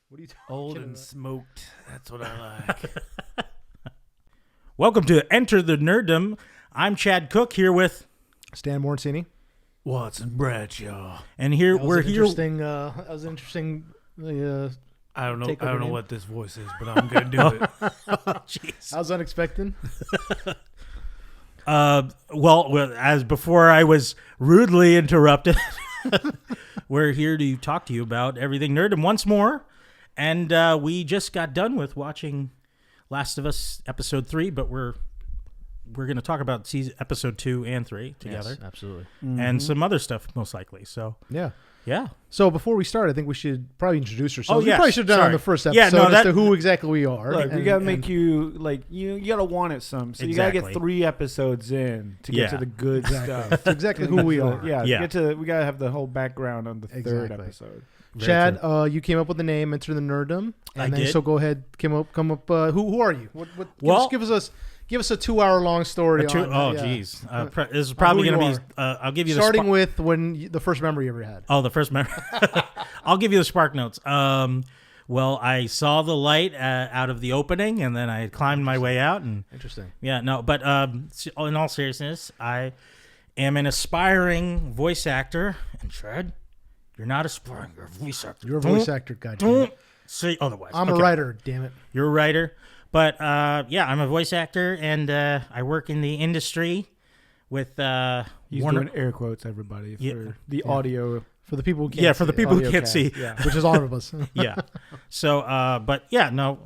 What are you talking Old about? and smoked. That's what I like. Welcome to Enter the Nerdom. I'm Chad Cook here with, Stan Morncini. Watson Bradshaw. and here we're here. Interesting. That was an interesting. I don't know. Take I over don't know name. what this voice is, but I'm gonna do it. Jeez. I was unexpected. Well, as before I was rudely interrupted, we're here to talk to you about everything Nerdom once more. And we just got done with watching Last of Us episode 3, but we're going to talk about episode 2 and 3 together, Yes, absolutely. and some other stuff most likely. So Yeah. yeah. So before we start, I think we should probably introduce ourselves. yes. We probably should have done it on Sorry. the first Yeah, episode no, as that- to who exactly we are. Look, we And- gotta and- make you like you gotta want it some. So you gotta Exactly. get 3 episodes in to get Yeah. to the good stuff. It's exactly who we are. Yeah, Yeah. Get to we gotta have the whole background on the third Exactly. episode. Very Chad, true. you came up with the name Enter the Nerdom, I and then did. so go ahead, come up. Who are you? What Well- give us a 2-hour long story. on, Geez. This is probably who going you to be, I'll give you the starting with the first memory you ever had. the first memory. I'll give you the spark notes. Well, I saw the light out of the opening, and then I climbed my way out, and Interesting. yeah, no, but in all seriousness, I am an aspiring voice actor, and Fred, you're not aspiring, you're a voice actor. You're a voice actor, guy. Don't say otherwise. I'm a Okay. writer. Damn it. You're a writer, but yeah, I'm a voice actor, and I work in the industry with He's Warner. doing air quotes, everybody, for Yeah. the audio. For the people who can't Yeah, for see the it, people who audio can't cast, see. Yeah. which is all of us. Yeah. So, but yeah, no,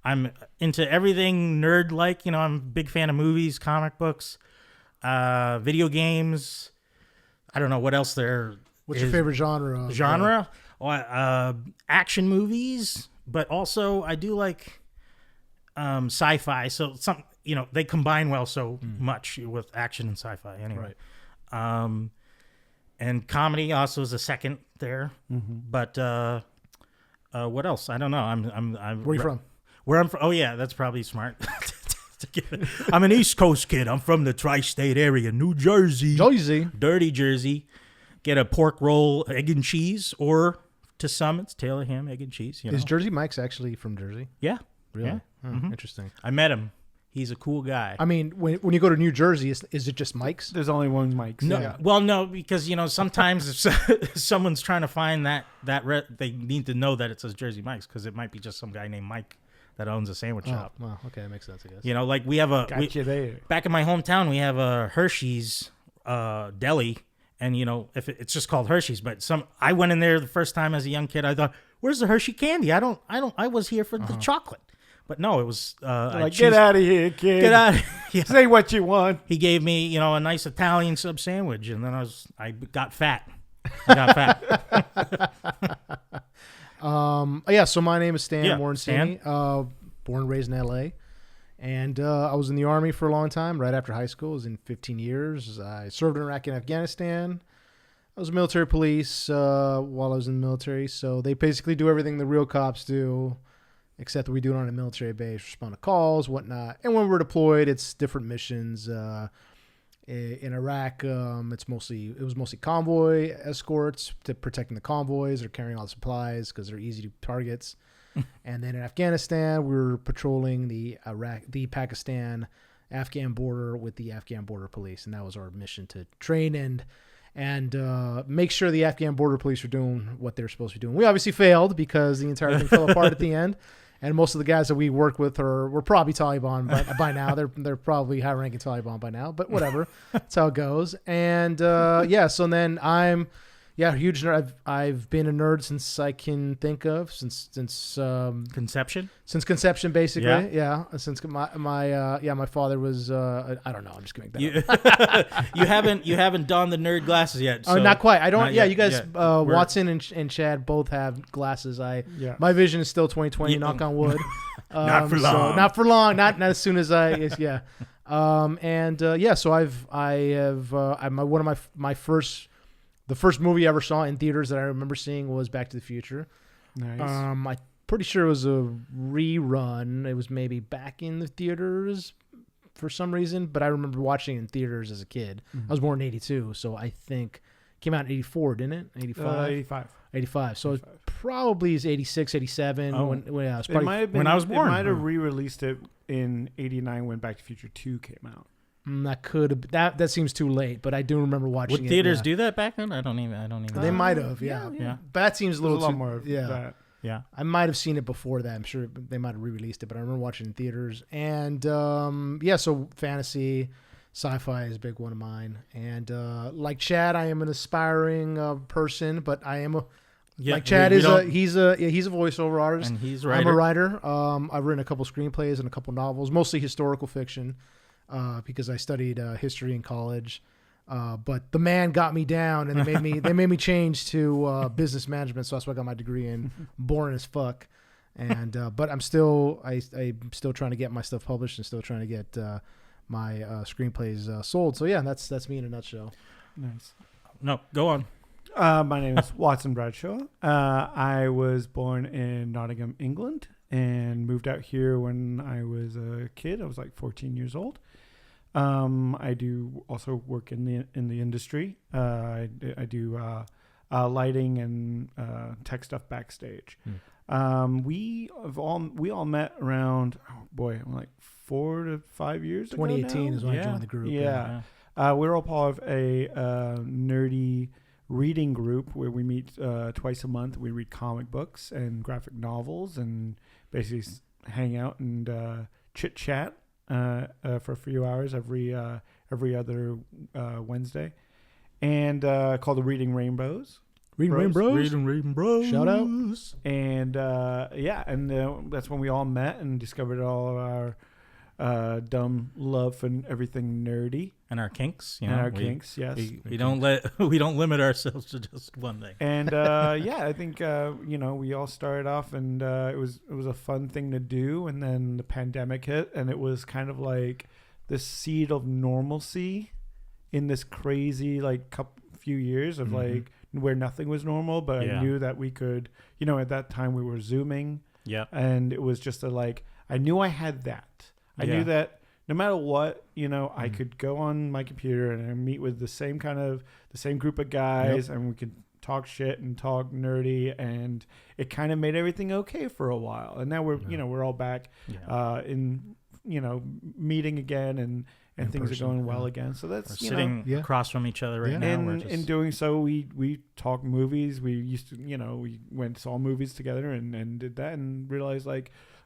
I'm into everything nerd-like. You know, I'm a big fan of movies, comic books, video games. I don't know what else there What's your is. favorite genre? Genre? Action movies, but also I do like sci-fi. So they combine well so much with action and sci-fi anyway. Right. And comedy also is a second there. But what else? I don't know. I'm Where are you from? Where I'm from? Oh yeah, that's probably smart. To give it. I'm an East Coast kid. I'm from the tri-state area, New Jersey. Jersey. Dirty Jersey. Get a pork roll, egg and cheese, or to some it's Taylor ham, egg and cheese. You know? Is Jersey Mike's actually from Jersey? Yeah. Really? Yeah. Oh, interesting. I met him. He's a cool guy. I mean, when you go to New Jersey, is it just Mike's? There's only one mic. No, Yeah. well, no, because sometimes if someone's trying to find that they need to know that it says Jersey Mike's, because it might be just some guy named Mike that owns a sandwich shop. Well, okay, that makes sense, I guess. You know, like we have Gotcha there. back in my hometown, we have a Hershey's deli, and if it's just called Hershey's, but I went in there the first time as a young kid. I thought, where's the Hershey candy? I was here for the chocolate, but no, it was Like, get out of here, kid. Get out. Yeah. Say what you want. He gave me, a nice Italian sub sandwich, and then I got fat. I got fat. Yeah, so my name is Stan Yeah, Morncini, born and raised in L.A., and I was in the Army for a long time, right after high school. I was in 15 years. I served in Iraq and Afghanistan. I was military police while I was in the military, so they basically do everything the real cops do, except that we do it on a military base, respond to calls, whatnot. And when we're deployed, it's different missions. In Iraq, it was mostly convoy escorts to protecting the convoys or carrying all the supplies because they're easy targets. And then in Afghanistan, we were patrolling the Pakistan-Afghan border with the Afghan border police, and that was our mission, to train and make sure the Afghan border police were doing what they were supposed to be doing. We obviously failed because the entire thing fell apart at the end. And most of the guys that we work with were probably Taliban by now. They're probably high-ranking Taliban by now, but whatever. That's how it goes. And so then I'm a huge nerd. I've been a nerd since I can think of, since Conception. since conception, basically. Yeah. Yeah. Since my father was I don't know. I'm just giving that up. You haven't donned the nerd glasses yet. Oh, So not quite. I don't. not Yeah, yet, you guys, yeah. We're- Watson and Chad both have glasses. Yeah. My vision is still 20/20. Yeah. Knock on wood. Not for long. Not for long. Not as soon as yeah. So one of my first. The first movie I ever saw in theaters that I remember seeing was Back to the Future. Nice. I'm pretty sure it was a rerun. It was maybe back in the theaters for some reason, but I remember watching it in theaters as a kid. I was born in 82, so I think it came out in 84, didn't it? 85? 85. 85. So it 85. probably is 86, 87. Oh. When yeah, it was It probably, might have been when I was born. It might have re-released it in '89 when Back to the Future 2 came out. that could have that seems too late, but I do remember watching Would it. theaters yeah. do that back then? I don't even. They might have, yeah. Yeah. But that seems a There's little a lot too, more of yeah. that. Yeah. I might have seen it before that. I'm sure they might have re-released it, but I remember watching it in theaters. And so fantasy, sci-fi is a big one of mine. And like Chad, I am an aspiring person, but I am like Chad he's a voiceover artist. And he's a I'm a writer. writer. I've written a couple screenplays and a couple novels, mostly historical fiction, because I studied history in college. But the man got me down, and they made me change to business management. So that's what I got my degree in. Boring as fuck, and but I'm still trying to get my stuff published and still trying to get my screenplays sold. So yeah, that's me in a nutshell. Nice. No, go on. My name is Watson Bradshaw. I was born in Nottingham, England, and moved out here when I was a kid. I was like 14 years old. I do also work in the industry. I do lighting and tech stuff backstage. We all met around like 4 to 5 years ago. 2018 now? is when I joined the group. Yeah. We're all part of a nerdy reading group where we meet twice a month. We read comic books and graphic novels and basically hang out and chit chat for a few hours every other Wednesday, and called the Reading Rainbows. Reading Bros. Shout out. And that's when we all met and discovered all of our dumb love for everything nerdy. And our kinks. You And know, our kinks, yes. We don't limit ourselves to just one thing. And I think we all started off, and it was a fun thing to do, and then the pandemic hit, and it was kind of like this seed of normalcy in this crazy few years of like where nothing was normal, but I knew that we could, at that time we were Zooming. Yeah. And it was just I knew I had that. I knew that no matter what, I could go on my computer and meet with the same group of guys, and we could talk shit and talk nerdy, and it kind of made everything okay for a while. And now we're all back in meeting again, and things are going well again. So that's we're sitting across from each other right now. And in doing so, we talk movies. We used to, we went and saw movies together and did that, and realized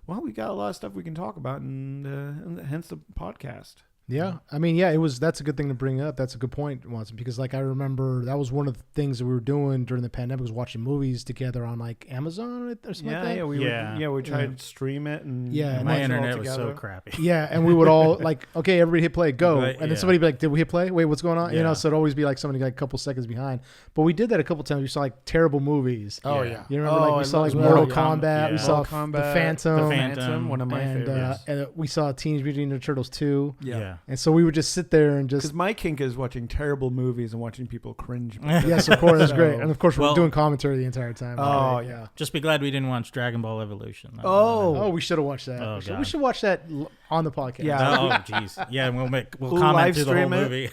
we got a lot of stuff we can talk about, and hence the podcast. Yeah. I mean, yeah, that's a good thing to bring up. That's a good point, Watson, because I remember that was one of the things that we were doing during the pandemic was watching movies together on Amazon or something like that. We tried to stream it, and and my watch it all internet was so crappy. Yeah, and we would all okay, everybody hit play, go. Right, and then somebody would be like, did we hit play? Wait, what's going on? Yeah. So it'd always be like somebody a couple seconds behind. But we did that a couple times. We saw terrible movies. Oh yeah. You remember we saw Mortal Kombat, we saw Mortal Kombat, The Phantom. The Phantom, one of my favorites. And we saw Teenage Mutant Ninja Turtles 2. Yeah. And so we would just sit there and just because my kink is watching terrible movies and watching people cringe. Yes, of course, that's great. And of course, we're Well- doing commentary the entire time. Oh, yeah. Just be glad we didn't watch Dragon Ball Evolution. Oh, we should have watched that. Oh, we God. should watch that on the podcast. Yeah. Oh, jeez. Yeah, and we'll We'll comment live through the whole stream it.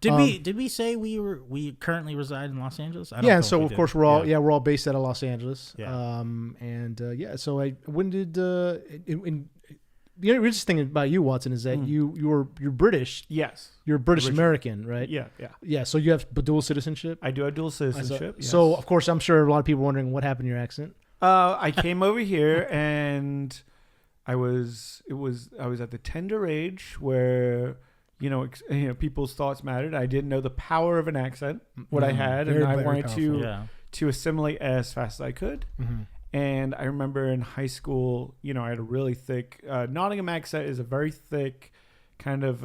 movie. Did we say we currently reside in Los Angeles? I don't Yeah, know and if so we of did. course we're all based out of Los Angeles. Yeah. So the interesting thing about you, Watson, is that you're British. Yes. You're British Original. American, right? Yeah. Yeah. So you have dual citizenship. I do have dual citizenship. yes. So of course, I'm sure a lot of people are wondering what happened to your accent. I came over here, and I was at the tender age where people's thoughts mattered. I didn't know the power of an accent, what I had, and I wanted to assimilate as fast as I could. Mm-hmm. And I remember in high school, I had a really thick Nottingham accent. Is a very thick, kind of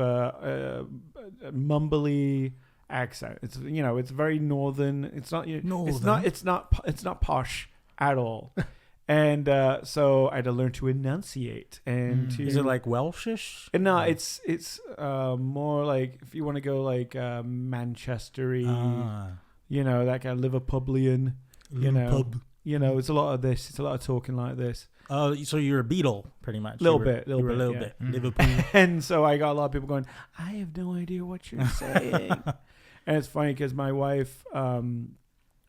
mumbly accent. It's it's very northern. It's not It's not posh at all. And so I had to learn to enunciate and to. Is it like Welshish? No, it's more like, if you want to go like Manchestery, that kind of Liverpudlian, Pub. It's a lot of this. It's a lot of talking like this. Oh, so you're a Beatle, pretty much. Little You bit, were a little yeah. bit. Liverpool. And so I got a lot of people going, I have no idea what you're saying. And it's funny because my wife,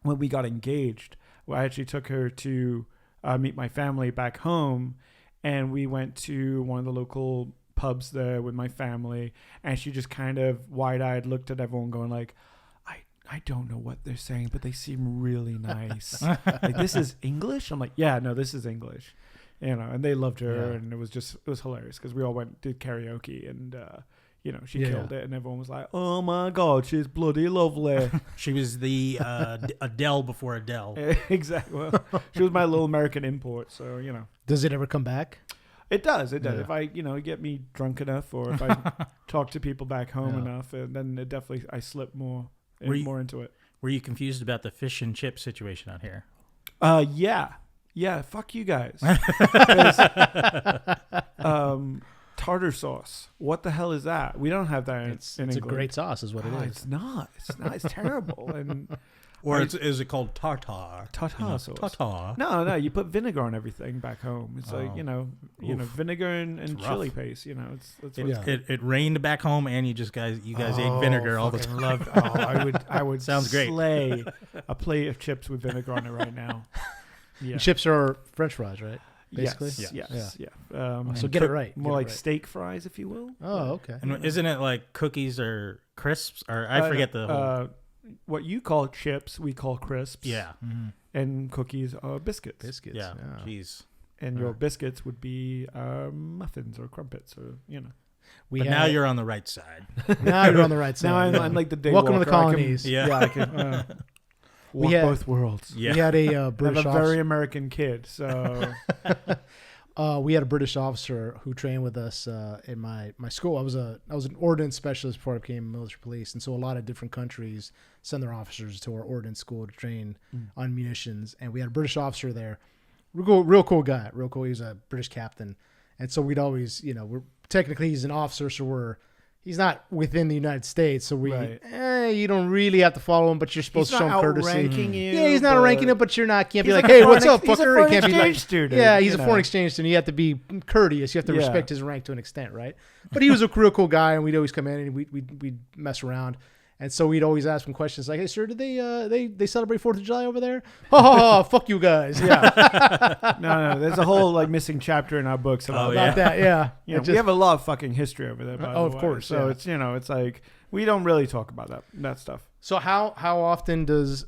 when we got engaged, I actually took her to meet my family back home, and we went to one of the local pubs there with my family, and she just kind of wide-eyed looked at everyone going like, I don't know what they're saying, but they seem really nice. Like, this is English? I'm like, yeah, no, this is English. You know, and they loved her, and it was hilarious because we all did karaoke, and you know, she killed it, and everyone was like, oh my God, she's bloody lovely. She was the Adele before Adele. Exactly. Well, she was my little American import, so, you know. Does it ever come back? It does. Yeah. If I, get me drunk enough, or if I talk to people back home enough, and then it definitely, I slip more into it. Were you confused about the fish and chip situation out here? Yeah. Fuck you guys. Tartar sauce. What the hell is that? We don't have that in It's England. a great sauce, is what it is. It's not. It's terrible. And Or is it called tartar? tartar sauce. Tartar. No. You put vinegar on everything back home. It's like Oof. vinegar and It's chili rough. paste. That's what It rained back home, and you guys ate vinegar all the time. I would Sounds great. slay a plate of chips with vinegar on it right now. Yeah. And chips are French fries, right? Basically? Yes. So get it right. More Get it like right. steak fries, if you will. Oh, okay. And isn't it like cookies or crisps? Or I forget the whole... what you call chips, we call crisps. Yeah. Mhm. And cookies are biscuits. Biscuits. Yeah. Jeez. And your biscuits would be muffins or crumpets, or We But now you're on the right side. now you're on the right side. Now I'm like the day Welcome to walker. the colonies. Yeah. I can walk had- both worlds. Yeah. We had a I British have a very officer. American kid, so We had a British officer who trained with us in my school. I was an ordnance specialist before I became military police, and so a lot of different countries send their officers to our ordnance school to train on munitions. And we had a British officer there, real cool guy, real cool. He was a British captain, and so we'd always, technically he's an officer, so he's not within the United States, so you don't really have to follow him, but you're supposed to show him courtesy. Outranking you, Yeah, he's not but ranking it, but can't be he's like, like a hey, what's foreign up, ex- he's a fucker? foreign It can't be like, exchange student, yeah, he's you a know. foreign exchange student. You have to be courteous. You have to Yeah. respect his rank to an extent, right? But he was a real cool guy, and we'd always come in and we'd mess around. And so we'd always ask him questions like, hey, sir, did they celebrate 4th of July over there? Oh, fuck you guys. Yeah, No, there's a whole missing chapter in our books about about that, yeah. we have a lot of fucking history over there. By the of way. course, So yeah. it's it's like we don't really talk about that stuff. So how often there's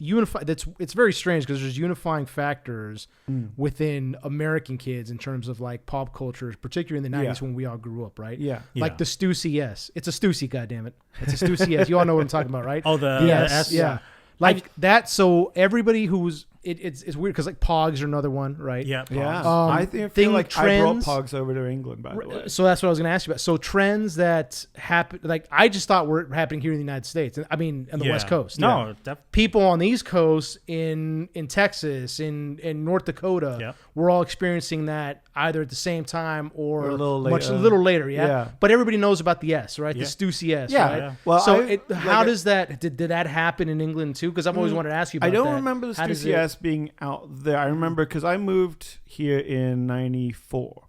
unify it's very strange because there's unifying factors within American kids in terms of like pop culture, particularly in the 90s when we all grew up, right? Yeah. Like the Stussy S. It's a Stussy, goddammit. It's a Stussy S. You all know what I'm talking about, right? Oh, the yes, S? yeah. Like that, so everybody who's it's weird because like Pogs are another one, right? Yeah. Yeah, Pogs. I feel like trends, I brought Pogs over to England, by the way. So that's what I was going to ask you about. So trends that happen, like I just thought were happening here in the United States. I mean, on the West Coast. No, People on the East Coast, in Texas, in North Dakota, we're all experiencing that either at the same time or a little little later. Yeah? Yeah. But everybody knows about the S, right? The Stussy S, Yeah. right? Yeah. Well, so how does that did that happen in England too? Because I've always wanted to ask you about I don't that. remember the How does Stussy S being out there. I remember because I moved here in '94.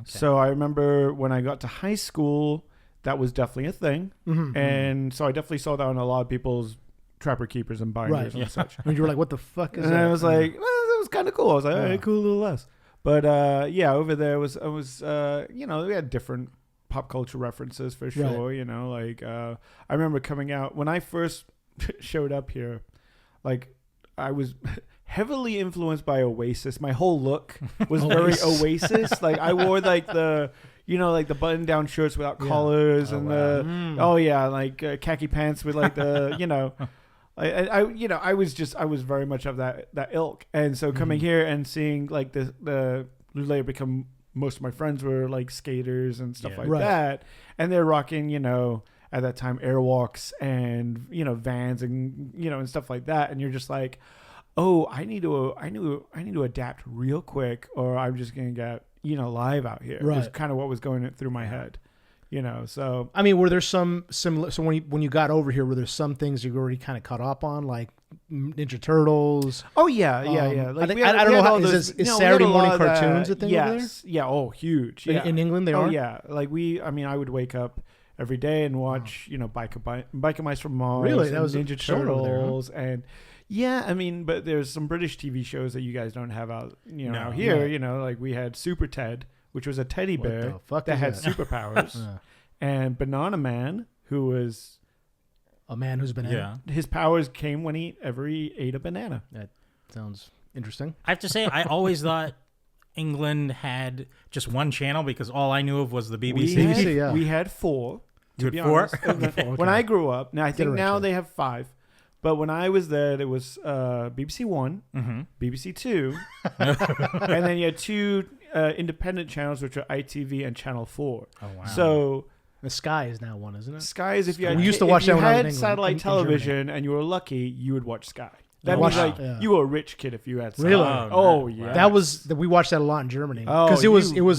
So I remember when I got to high school, that was definitely a thing. And so I definitely saw that on a lot of people's Trapper Keepers and binders and such. And you were like, what the fuck is And that? I was like, well, that was kind of cool. I was like, all right, cool, a little less. But over there was we had different pop culture references for sure. Right. I remember coming out when I first showed up here, like I was heavily influenced by Oasis. My whole look was very Oasis. Like I wore like the button down shirts without collars and the khaki pants with like the I was very much of that ilk. And so coming here and seeing like the later become most of my friends were like skaters and stuff like that, and they're rocking at that time Airwalks and Vans and and stuff like that, and you're just like, oh, I need to adapt real quick or I'm just gonna get live out here. Right. Was kind of what was going through my head. So I mean, were there some similar? So when you got over here, were there some things you already kind of caught up on, like Ninja Turtles? Oh yeah. I don't know how is Saturday morning cartoons a thing over there? Yeah. Oh, huge. In England, they are. are. Oh yeah. Like I would wake up every day and watch, Biker Mice from Mars, Really? That and was a Ninja show over there, huh? Turtles, and yeah, I mean, but there's some British TV shows that you guys don't have out, out here. Right. Like we had Super Ted, which was a teddy What bear the fuck that is had that? superpowers, Yeah. and Banana Man, who was A man who's been his powers came whenever he ate a banana. That sounds interesting. I have to say, I always thought England had just one channel because all I knew of was the BBC. yeah. We had 4. You to had be 4? honest. Okay. When I grew up, now I think now Interesting. they have 5, but when I was there, there was BBC One, Mm-hmm. BBC Two, and then you had 2 independent channels, which are ITV and Channel 4. Oh, wow. So The Sky is now one, isn't it? Sky is if you had, We used to if watch you that when I was had in England, satellite in television and you were lucky, you would watch Sky. That Watch- means like yeah. you were a rich kid if you had Sky. Really? Oh, man. yeah. That was we watched that a lot in Germany Oh, because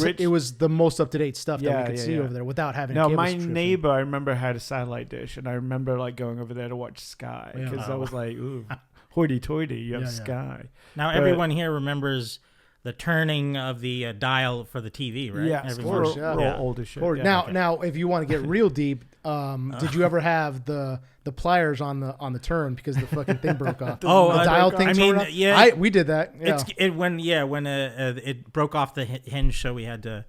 rich- it was the most up to date stuff that Yeah, we could yeah, see yeah. over there without having. Now, cable my subscription. neighbor, I remember, had a satellite dish, and I remember like going over there to watch Sky Yeah. because I was like, "Ooh, hoity-toity, you have Yeah, yeah. Sky." Now But- everyone here remembers the turning of the dial for the TV, right? Yes, Everyone- course, we're, yeah. we're Yeah. all old as shit. Or yeah. now, if you want to get real deep, did you ever have the pliers on the turn because the fucking thing broke off? Oh, the dial thing. I mean, turned off? yeah. we did that. Yeah. When it broke off the hinge, so we had to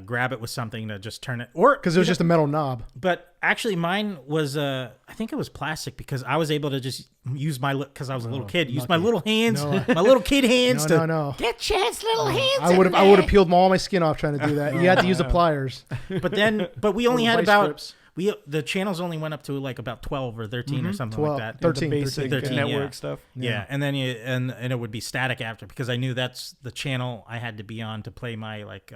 grab it with something to just turn it, or Because it was just a metal knob. But actually, mine was I think it was plastic because I was able to just use because I was a little kid, use my lucky. little hands, No. my little kid hands to No. get Chad's little hands. I would have peeled all my skin off trying to do that. You had to use the pliers. But we only had Vice about grips. the channels only went up to like about 12 or 13 or something 12, like that. 13. the basic 13, network yeah. stuff. Yeah, and then and it would be static after because I knew that's the channel I had to be on to play my like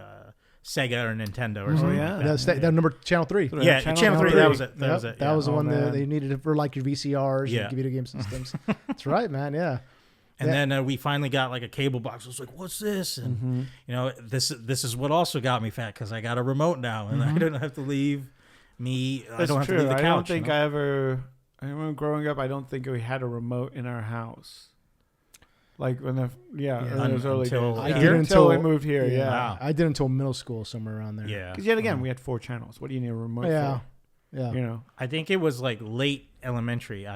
Sega or Nintendo or something. yeah. like that. That number channel 3. Yeah, channel 3. That was it. Yep, was it. That yeah. was the Oh, one that man. they needed it for like your VCRs Yeah. and video game systems. That's right, man. Yeah. And then we finally got like a cable box. I was like, "What's this?" And this is what also got me fat because I got a remote now, and I don't have to leave me. I That's don't have true. to leave the couch. I don't think you know? I remember growing up. I don't think we had a remote in our house. Like when in those early until- days. I Yeah. did until we until- moved here. Yeah. Wow. I did until middle school, somewhere around there. Yeah, Because yet again, we had 4 channels. What do you need a remote Yeah. for? Yeah. You know. I think it was like late elementary.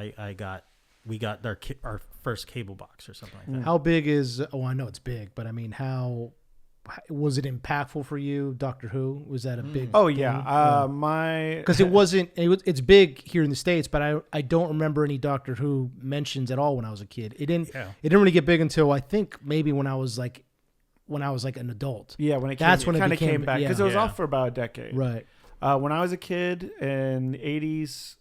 We got our first cable box or something like that. How big is? Oh, I know it's big, but I mean, how was it impactful for you? Doctor Who, was that a big? Oh yeah. My because it wasn't. It's big here in the States, but I don't remember any Doctor Who mentions at all when I was a kid. It didn't really get big until I think maybe when I was like an adult. Yeah, when it That's when it kind of became- came back because yeah. it was Yeah. off for about a decade. Right. When I was a kid in the 80s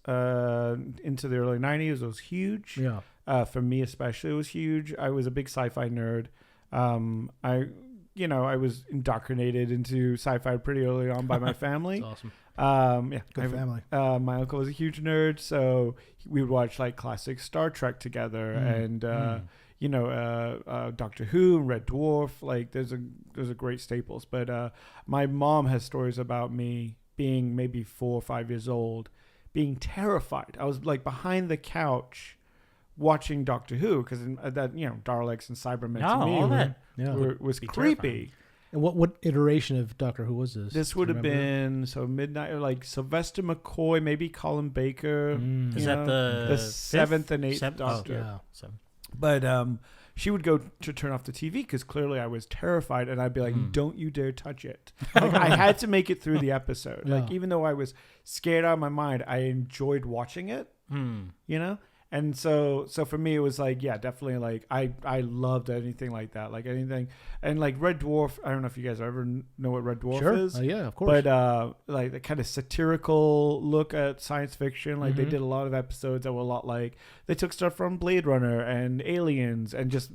into the early 90s, it was huge. Yeah. For me especially, it was huge. I was a big sci-fi nerd. I was indoctrinated into sci-fi pretty early on by my family. That's awesome. Yeah, Good family. my uncle was a huge nerd, so we would watch like classic Star Trek together, and Doctor Who and Red Dwarf. Like, those are great staples. But my mom has stories about me being maybe 4 or 5 years old, being terrified. I was like behind the couch watching Doctor Who because that Daleks and Cybermen to me all that. Yeah. was Be creepy. terrifying. And what iteration of Doctor Who was this? This Do would you have remember? been midnight, like Sylvester McCoy, maybe Colin Baker. Is you that know, the seventh and eighth seventh? Doctor? Yeah. Seven. But she would go to turn off the TV because clearly I was terrified, and I'd be like, "Don't you dare touch it!" Like, I had to make it through the episode. Yeah. Like, even though I was scared out of my mind, I enjoyed watching it. You know. And so for me, it was like, yeah, definitely, like, I loved anything like that, like anything. And like Red Dwarf, I don't know if you guys ever know what Red Dwarf Sure. is. Yeah, of course. But like the kind of satirical look at science fiction, like they did a lot of episodes that were a lot like, they took stuff from Blade Runner and Aliens and just,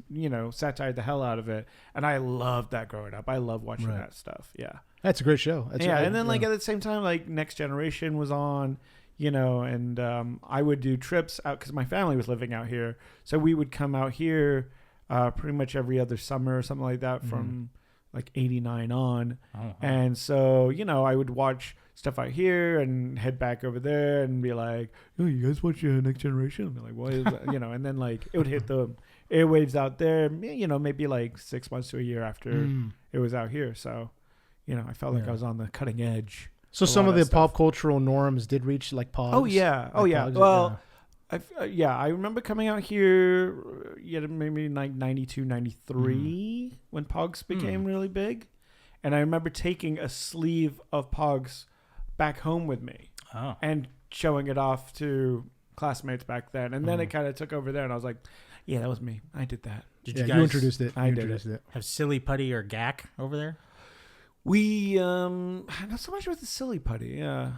satired the hell out of it. And I loved that growing up. I love watching Right. that stuff. Yeah. That's a great show. That's Yeah. right. And then like at the same time, like Next Generation was on. And I would do trips out because my family was living out here. So we would come out here pretty much every other summer or something like that from like 89 on. And so, I would watch stuff out here and head back over there and be like, "Oh, you guys watch Next Generation?" And be like, "What is that?" And then like it would hit the airwaves out there, maybe like 6 months to a year after it was out here. So, I felt like Yeah. I was on the cutting edge. So some of the pop cultural norms did reach like Pogs. Oh yeah, Pogs, Well, I remember coming out here, maybe like 92, 93 when Pogs became really big, and I remember taking a sleeve of Pogs back home with me and showing it off to classmates back then, and then it kind of took over there, and I was like, yeah, that was me. I did that. Did you introduced it. I did it. Have Silly Putty or Gak over there? We not so much with the Silly Putty. Yeah.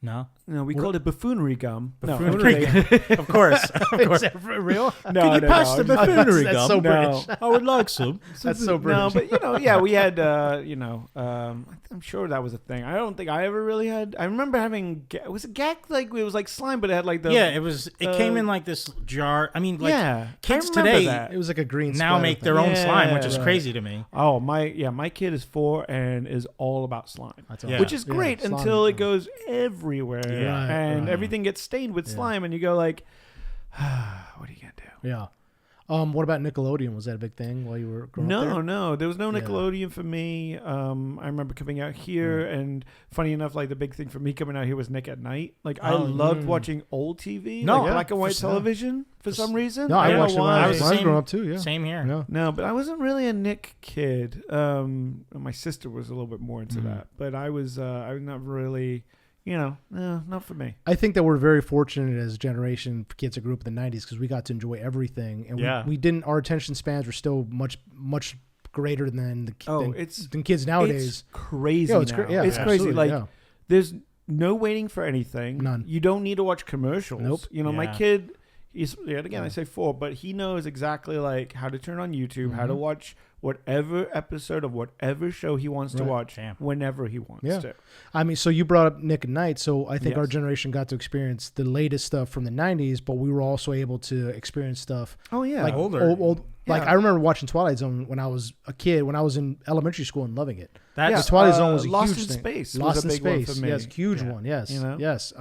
No, we called it buffoonery gum. Buffoonery gum. Of course. Is that for real? No, Can you pass the buffoonery That's gum? so No. British. I would like some. That's so British. No, but we had, I'm sure that was a thing. I don't think I ever really had. I remember having. Was it Gak? Like it was like slime, but it had like the. Yeah, it was. It came in like this jar. I mean, like kids I remember today that. It was like a green now splatter make thing. their own slime, which is right. crazy to me. Oh my kid is 4 and is all about slime, That's Yeah. awesome. which is great slime. until it goes everywhere Yeah. and Right. everything gets stained with slime, and you go like, what are you gonna do? Yeah. What about Nickelodeon? Was that a big thing while you were growing up there? No, there was no Yeah. Nickelodeon for me. I remember coming out here, and funny enough, like the big thing for me coming out here was Nick at Night. Like I loved watching old TV, No, like yeah, black and white for sure. television for some reason. No, I I don't watched it know when I why. was growing up too. Yeah. Same here. Yeah. No, but I wasn't really a Nick kid. My sister was a little bit more into that, but I was not really, not for me. I think that we're very fortunate as a generation for kids that grew up in the 90s because we got to enjoy everything. And we didn't, our attention spans were still much greater than than kids nowadays. It's crazy. Yeah, it's now. crazy. Yeah, it's crazy. absolutely, Like yeah. there's no waiting for anything. None. You don't need to watch commercials. Nope. My Yeah. kid, I say 4, but he knows exactly like how to turn on YouTube, how to watch whatever episode of whatever show he wants to Right. watch Damn. whenever he wants Yeah. to. I mean, so you brought up Nick at Night. So I think our Yes. generation got to experience the latest stuff from the 90s, but we were also able to experience stuff Oh yeah. like older. old. Like Yeah. I remember watching Twilight Zone when I was a kid, when I was in elementary school and loving it. That's The Twilight Zone was a Lost huge in thing. Space was Lost a in big one Space, for me. yes, huge Yeah. one, yes, You know? yes.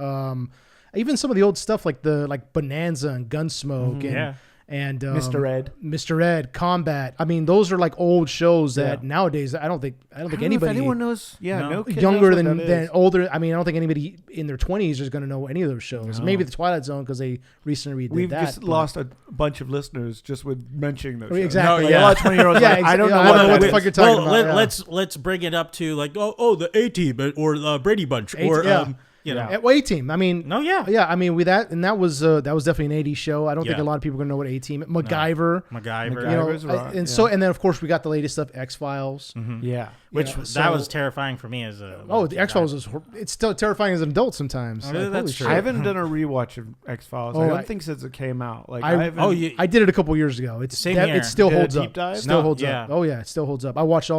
Even some of the old stuff like Bonanza and Gunsmoke and Mr. Ed. Mr. Ed, Combat. I mean, those are like old shows that Yeah. nowadays I don't think I don't know if anybody anyone knows. Yeah, No. no kid younger knows what than that than is. older. I mean, I don't think anybody in their 20s is going to know any of those shows. No. Maybe the Twilight Zone because they recently redid We've that. just but- lost a bunch of listeners just with mentioning those shows. Exactly. No, Like, yeah. a lot of 20-year-olds Yeah, like, I don't know I what, don't know that what the is. fuck you're talking well, about. Yeah. let's bring it up to like the A-Team or the Brady Bunch or Yeah. you know. Well, A-Team. I mean, No, yeah. yeah. I mean, with that, and that was definitely an 80s show. I don't think Yeah. a lot of people are gonna know what A-Team. MacGyver. MacGyver. You know, MacGyver's right, and yeah. so and then of course we got the latest stuff, X-Files. Yeah. Which Yeah, that so- was terrifying for me as a Oh, the X-Files is it's still terrifying as an adult sometimes. Oh, Like, that's holy true. shit. I haven't done a rewatch of X-Files. Oh, I don't I- think since it came out. Like I- I haven't. Oh, you, I did it a couple years ago. It's Same here. It still Did a holds deep up. dive? Still No, holds yeah. up. Oh yeah, it still holds up. I watched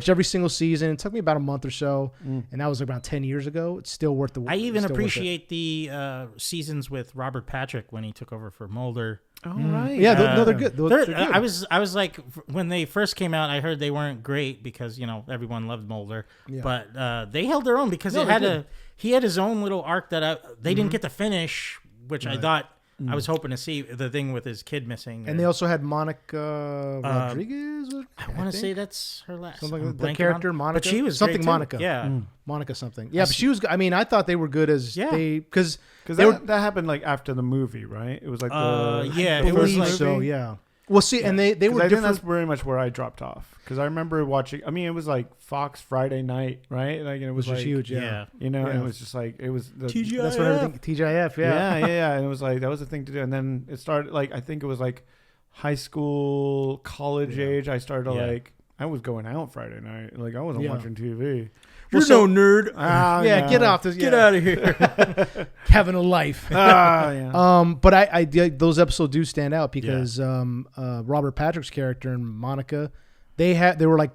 every single season. It took me about a month or so, and that was about 10 years ago. It's still worth the. I even still worth it. appreciate the seasons with Robert Patrick when he took over for Mulder. Oh, right. Yeah, no, they're good. They're good. I was like, when they first came out, I heard they weren't great because everyone loved Mulder, Yeah. but they held their own because No, it they had did. he had his own little arc that they didn't get to finish, which I Right. thought I was hoping to see the thing with his kid missing. And they also had Monica Rodriguez. I want to say that's her last. something I'm like the blanking character on- Monica. but she was something great too. Monica. Yeah, Monica something. Yeah, but she was. I mean, I thought they were good as Yeah. because Because they were. that happened like after the movie, right? It was like yeah, the it was first like- so. movie. Yeah. Well, see, and they 'Cause were I think different. that's very much where I dropped off. Because I remember watching. I mean, it was like Fox Friday night, right? Like, and it was Which was like huge. yeah. Yeah. You know, and Yeah. it was just like it was the TGIF. That's what everything. TGIF. Yeah. yeah. And it was like that was the thing to do. And then it started like I think it was like high school, college age. I started to Yeah. like I was going out Friday night. Like I wasn't Yeah. watching TV. You're so- no nerd. Yeah. Get off this. Get yeah. out of here. Having a life. Yeah. But I did, those episodes do stand out because Robert Patrick's character and Monica, they were like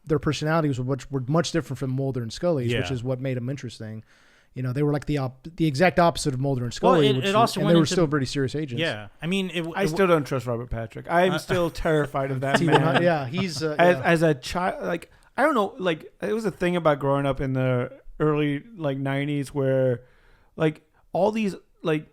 their personalities were much different from Mulder and Scully's, Yeah. which is what made them interesting. You know, they were like the exact opposite of Mulder and Well, Scully. it also and went they were into- still pretty serious agents. Yeah, I mean, I still don't trust Robert Patrick. I'm still terrified of that T100 man. yeah, he's As a child, like I don't know, like it was a thing about growing up in the early like 90s where like all these like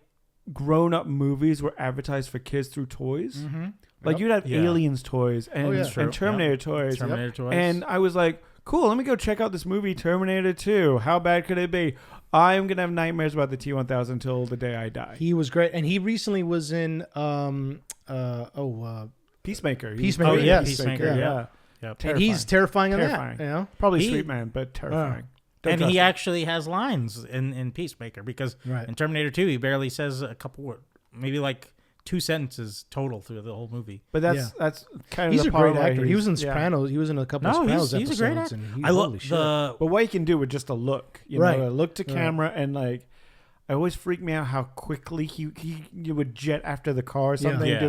grown up movies were advertised for kids through toys. Mm-hmm. Like you'd have Yeah. Aliens toys and, Oh, yeah. and Terminator toys. Terminator toys. And I was like, cool, let me go check out this movie, Terminator 2. How bad could it be? I'm going to have nightmares about the T-1000 until the day I die. He was great. And he recently was in Peacemaker. Peacemaker, Great in yes. Peacemaker, Yeah. yeah. Yep. and he's terrifying in Terrifying. that. You know? Probably He- sweet man, but terrifying. Don't And trust he him. actually has lines in Peacemaker because Right. in Terminator 2 he barely says a couple words, maybe like 2 sentences total through the whole movie. But that's kind of He's the a part great where actor. He was in yeah. Sopranos. He was in a couple of No, Sopranos he's episodes. a great actor. And he, I holy love shit. the But what he can do with just a look, you Right. know, a look to Right. camera, and like, I always freak me out how quickly he would jet after the car or something, Yeah. do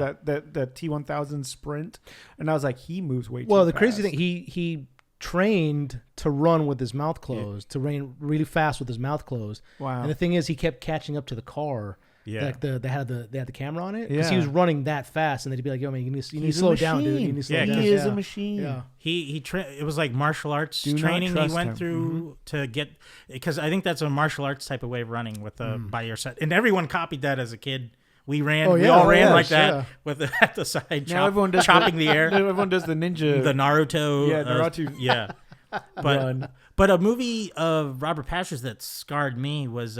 that T-1000 sprint, and I was like, he moves way too Well, the fast. crazy thing, he trained to run with his mouth closed, to run really fast with his mouth closed. Wow. And the thing is, he kept catching up to the car. Yeah. Like they had the camera on it because he Yeah. was running that fast, and they'd be like, "Yo, man, you need to He's a slow down, dude. You need to slow Yeah, down." He is yeah. a machine. Yeah. it was like martial arts Do not training he trust went him. through to get, because I think that's a martial arts type of way of running with by your side, and everyone copied that as a kid. We ran, Oh, we yeah. all Oh, ran yeah, like that yeah. with at the side, Now everyone does chopping the air, Everyone does the ninja. the Naruto, Yeah, Naruto. yeah. But Run. but a movie of Robert Patrick's that scarred me was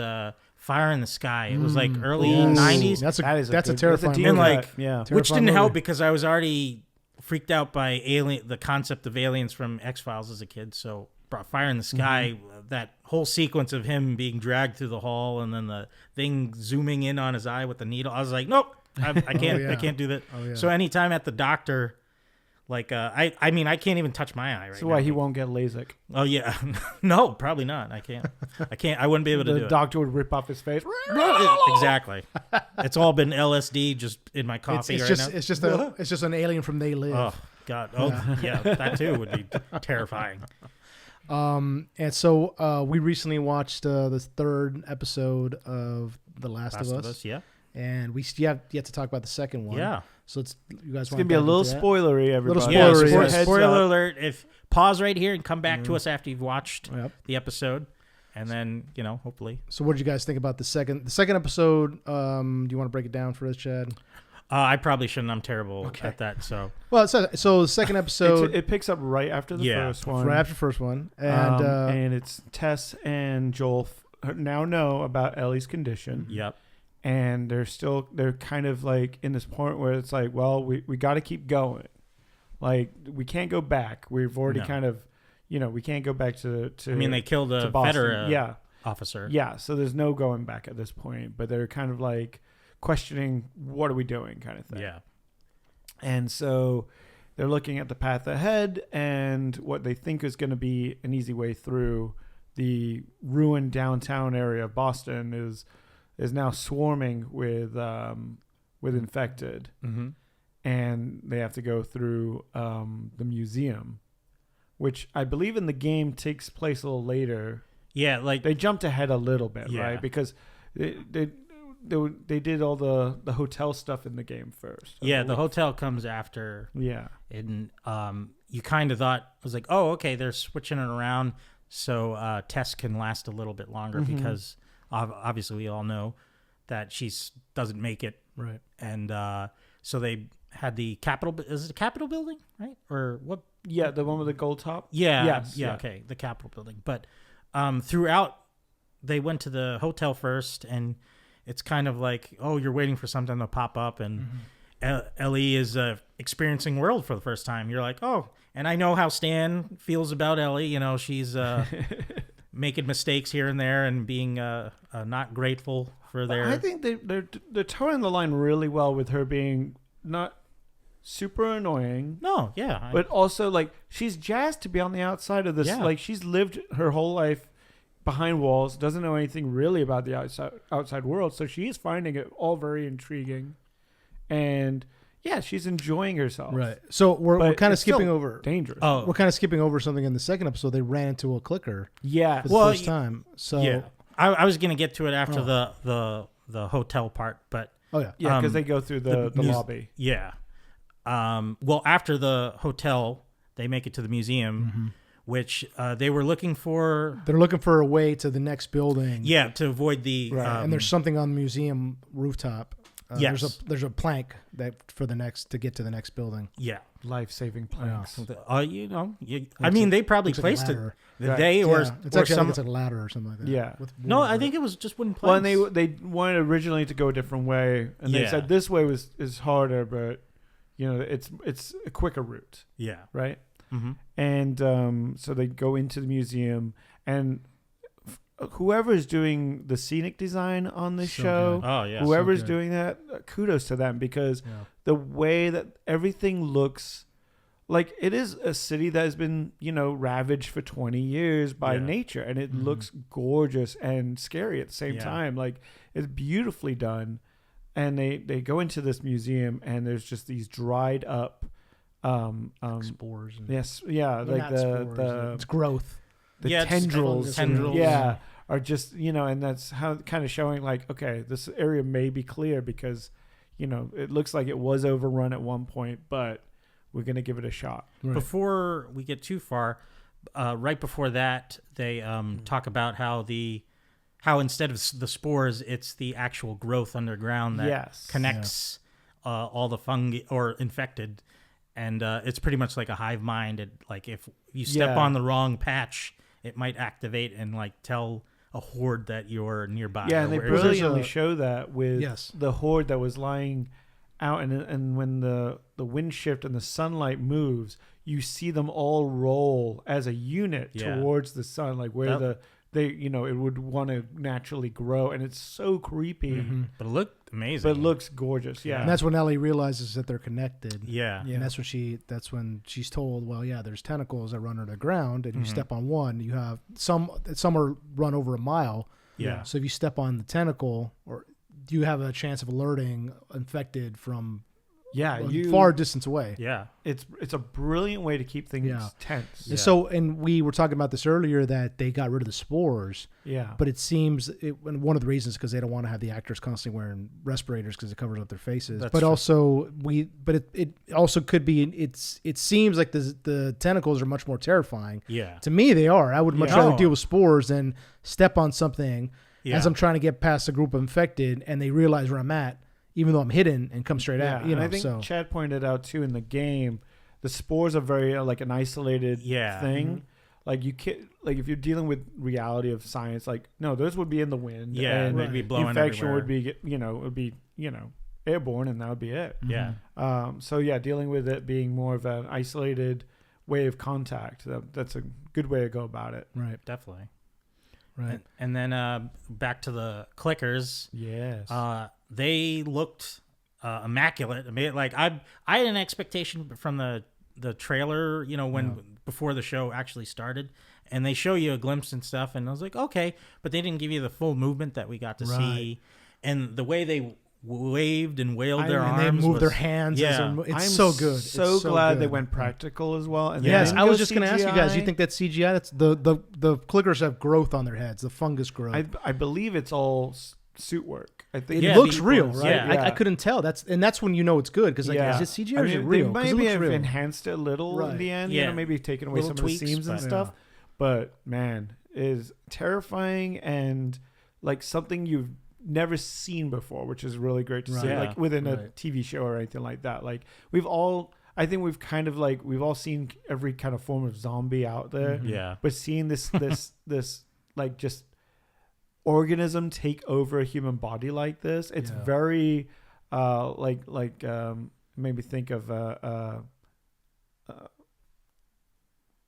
Fire in the Sky. It was like early Yes. 90s. That's a That is that's a good- terrifying deep And, movie. like, cut, yeah. which Terrifying didn't help movie. because I was already freaked out by the concept of aliens from X-Files as a kid. So brought Fire in the Sky, that whole sequence of him being dragged through the hall and then the thing zooming in on his eye with the needle. I was like, nope, I can't, yeah. I can't do that. Oh, yeah. So anytime at the doctor, like, I mean, I can't even touch my eye right So now. why he won't get LASIK? Oh yeah, no, probably not. I can't. I wouldn't be able to The do doctor would rip off his face. it. Exactly. It's all been LSD just in my It's, coffee it's right just now. it's just an alien from They Live. Oh God. Oh yeah, that too would be terrifying. And so we recently watched the third episode of The Last of Us, Yeah. and we still have yet to talk about the second one. Yeah. So you guys It's gonna be a little spoilery, everybody. Yeah. Spoilery, Spoiler, yes. spoiler alert. If pause right here and come back to us after you've watched Yep. the episode, and then hopefully. So what did you guys think about the second episode? Do you want to break it down for us, Chad? I probably shouldn't. I'm terrible at that. So Well, so the second episode It picks up right after the Yeah. first one. right after the first one, and and it's Tess and Joel now know about Ellie's condition, yep. and they're kind of like in this point where it's like, well, we got to keep going, like we can't go back. We've already No. kind of, we can't go back to. I mean, they killed to a Boston. federal officer. Yeah, so there's no going back at this point, but they're kind of like questioning what are we doing, kind of thing. Yeah. And so they're looking at the path ahead and what they think is going to be an easy way through. The ruined downtown area of Boston is now swarming with infected, Mm-hmm. and they have to go through the museum, which I believe in the game takes place a little later. Yeah, like They jumped ahead a little bit, Yeah. right? Because they did all the hotel stuff in the game first. I yeah, the believe. hotel comes after. Yeah. And you kind of thought, I was like, oh, okay, they're switching it around so Tess can last a little bit longer because obviously we all know that she doesn't make it. right. And so they had the Capitol. Is it the Capitol building, right? Or what? Yeah, the one with the gold top. Yeah. Yes, yeah. yeah. Okay. The Capitol building. But throughout, they went to the hotel first, and it's kind of like, oh, you're waiting for something to pop up, and Ellie is experiencing world for the first time. You're like, oh, and I know how Stan feels about Ellie. She's making mistakes here and there and being not grateful for their. I think they're towing the line really well with her being not super annoying, No, yeah. but also like she's jazzed to be on the outside of this. Yeah. Like she's lived her whole life behind walls, doesn't know anything really about the outside world, so she is finding it all very intriguing, and yeah, she's enjoying herself. Right. So we're But kind of it's still skipping over. Dangerous. Oh, We're kind of skipping over something in the second episode. They ran into a clicker yeah. for the Well, first time. So yeah. I was gonna get to it after the hotel part, but oh yeah. Yeah, because Um, they go through the mus- lobby. yeah. Well, after the hotel, they make it to the museum, which they were looking for. They're looking for a way to the next building. Yeah, to avoid the. Right. And there's something on the museum rooftop. Yes. There's a plank that for the next to get to the next building. Yeah. Life-saving planks. I mean, they probably Looks like a placed it. ladder. They or It's or actually some. like it's a ladder or something like that. Yeah. No, I think it was just wooden Well, planks. and they wanted originally to go a different way, and they Yeah. said this way is harder, but it's a quicker route, Yeah. right? Mm-hmm. And so they go into the museum, and whoever's doing the scenic design on this So show, good. Oh yeah. whoever's good. doing that, kudos to them, because Yeah. the way that everything looks, like it is a city that has been, ravaged for 20 years by Yeah. nature, and it Mhm. looks gorgeous and scary at the same Yeah. time. Like, it's beautifully done. And they go into this museum, and there's just these dried up, Spores. And, yes, yeah, Well, like not spores, the it's growth. Yeah, it's tendrils, tendrils. yeah, are just, and that's how kind of showing like, okay, this area may be clear because, it looks like it was overrun at one point, but we're gonna give it a shot. Right. Before we get too far, right before that, they talk about how instead of the spores, it's the actual growth underground that Yes. connects all the fungi or infected, and it's pretty much like a hive mind. Like if you step Yeah. on the wrong patch, it might activate and like tell a horde that you're nearby. Yeah, or and they where- brilliantly There's a- show that with Yes. the horde that was lying out, and when the wind shift and the sunlight moves, you see them all roll as a unit Yeah. towards the sun, like where That- it would want to naturally grow, and it's so creepy, Mhm. But it looked amazing. but it looks gorgeous. Yeah, And that's when Ellie realizes that they're connected. yeah. And that's when she's told, well, yeah, there's tentacles that run under the ground, and you Mhm. step on one, you have some are run over a mile. Yeah. So if you step on the tentacle, or you have a chance of alerting infected from a far distance away. Yeah. It's a brilliant way to keep things Yeah. tense. And so, and we were talking about this earlier that they got rid of the spores, Yeah, but it seems and one of the reasons because they don't want to have the actors constantly wearing respirators because it covers up their faces. That's but true. also it also could be it seems like the tentacles are much more terrifying. Yeah. To me, they are. I would much Yeah. rather Oh. deal with spores than step on something Yeah. as I'm trying to get past a group of infected and they realize where I'm at, even though I'm hidden, and come straight yeah. at me. You And know, I think so Chad pointed out too in the game, the spores are very like an isolated Yeah. thing. Mhm. Like you can't, like if you're dealing with reality of science, like no, those would be in the wind. Yeah. and They'd be blowing infection everywhere. would be, would be, airborne, and that would be it. Yeah. So yeah, dealing with it being more of an isolated way of contact, that's a good way to go about it. right, Definitely. right. And then back to the clickers. Yes. They looked immaculate. I mean, like I had an expectation from the trailer, before the show actually started, and they show you a glimpse and stuff, and I was like, okay, but they didn't give you the full movement that we got to Right. see, and the way they waved and wailed their And arms, they move their was- hands. Yeah. It's I'm so good. So It's glad good. they went practical as well. And they Yes, didn't I was go just going to ask you guys. You CGI. think that's CGI? That's the clickers have growth on their heads, the fungus growth. I believe it's all suit work. I think It Yeah, looks the- real, yeah. right? I couldn't tell. That's when you know it's good because Yeah. is it CGI or is it they real? 'Cause it maybe looks have real. enhanced it a little in Right. the end. Yeah. Maybe taken away Little some tweaks, of the seams and but- stuff. But man, it is terrifying and like something you've never seen before, which is really great to see. Right. Like within a Right. TV show or anything like that. Like we've all seen every kind of form of zombie out there. Mhm. Yeah. But seeing this like just organism take over a human body like this, it's Yeah. very made me think of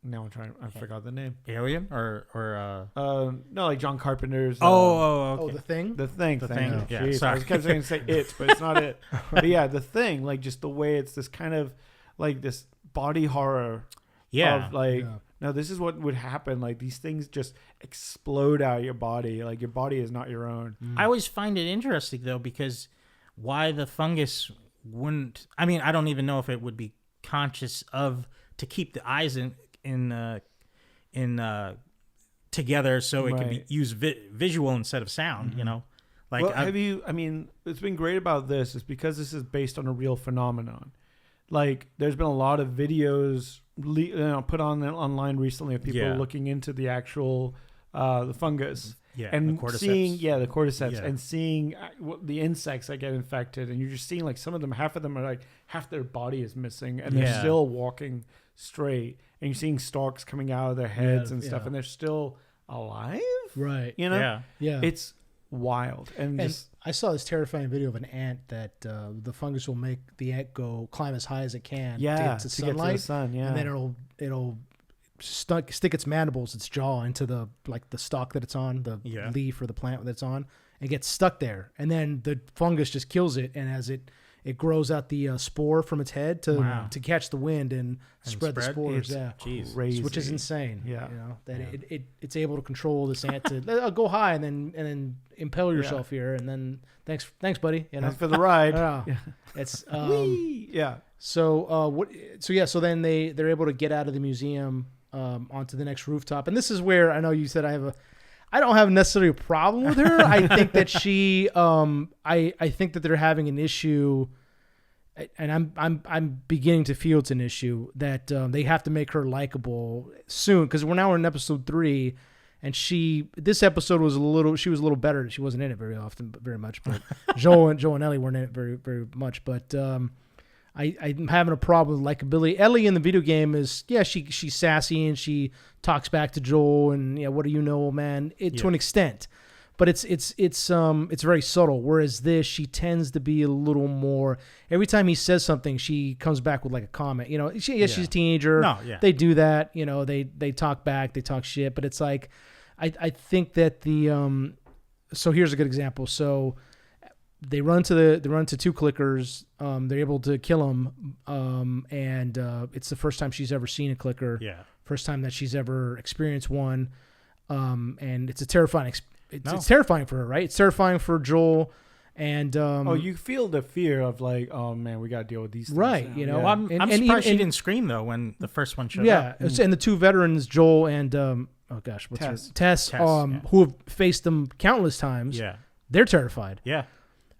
now I forgot the name. Alien or No, like John Carpenter's okay. Oh, the thing. The Thing. The thank Thing, you. yeah, Jeez, I sorry. was kept saying to say it, but it's not it. But yeah, The Thing, like just the way it's this kind of like this body horror yeah. of like Yeah. no, this is what would happen. Like these things just explode out of your body. Like your body is not your own. I always find it interesting though, because why the fungus wouldn't? I mean, I don't even know if it would be conscious of to keep the eyes in together, so it could be Right. used visual instead of sound. You know, like Well, I- I mean, it's been great about this is because this is based on a real phenomenon. Like, there's been a lot of videos put on online recently of people Yeah. looking into the actual the fungus, Yeah, and the cordyceps. seeing the cordyceps Yeah. and seeing the insects that get infected, and you're just seeing like some of them, half of them are like half their body is missing, and they're Yeah. still walking straight, and you're seeing stalks coming out of their heads and stuff, yeah. and they're still alive. Right. You know, Yeah. Yeah. it's wild, and And just I saw this terrifying video of an ant that the fungus will make the ant climb as high as it can to get to to sunlight, get to the sun, and then it'll stick its mandibles, its jaw into the stalk that it's on, the Yeah. leaf or the plant that it's on, and gets stuck there. And then the fungus just kills it, and as it grows out the spore from its head Wow. to catch the wind and spread the spores. It's Yeah. Jeez. crazy. Which is insane. Yeah. You know, that Yeah. it's able to control this ant to go high and then impel yourself here, and then thanks buddy. You know, Thanks for the ride. Yeah. It's Whee! Yeah. so then they're able to get out of the museum onto the next rooftop, and this is where I know you said I don't have necessarily a problem with her. I think that she I think that they're having an issue, and I'm beginning to feel it's an issue that they have to make her likable soon, because we're now in episode 3. And this episode was she was a little better. She wasn't in it very much, but Joel and Ellie weren't in it very, very much. But I'm having a problem with likability. Ellie in the video game is, she's sassy and she talks back to Joel and, what do you know, old man? To an extent, but it's very subtle. Whereas this, she tends to be a little more. Every time he says something, she comes back with like a comment. She's a teenager. No, yeah. They do that. They talk back, they talk shit. But it's like, I think that so here's a good example. So they run to two clickers. They're able to kill them. And it's the first time she's ever seen a clicker. Yeah. First time that she's ever experienced one. And it's a terrifying it's terrifying for her, right? It's terrifying for Joel, and you feel the fear of like, oh man, we got to deal with these things right? now. You know, Well, I'm surprised even, she didn't scream though when the first one showed yeah, up. and the two veterans, Joel and what's Tess. her Tess, yeah. who have faced them countless times. Yeah. They're terrified. Yeah.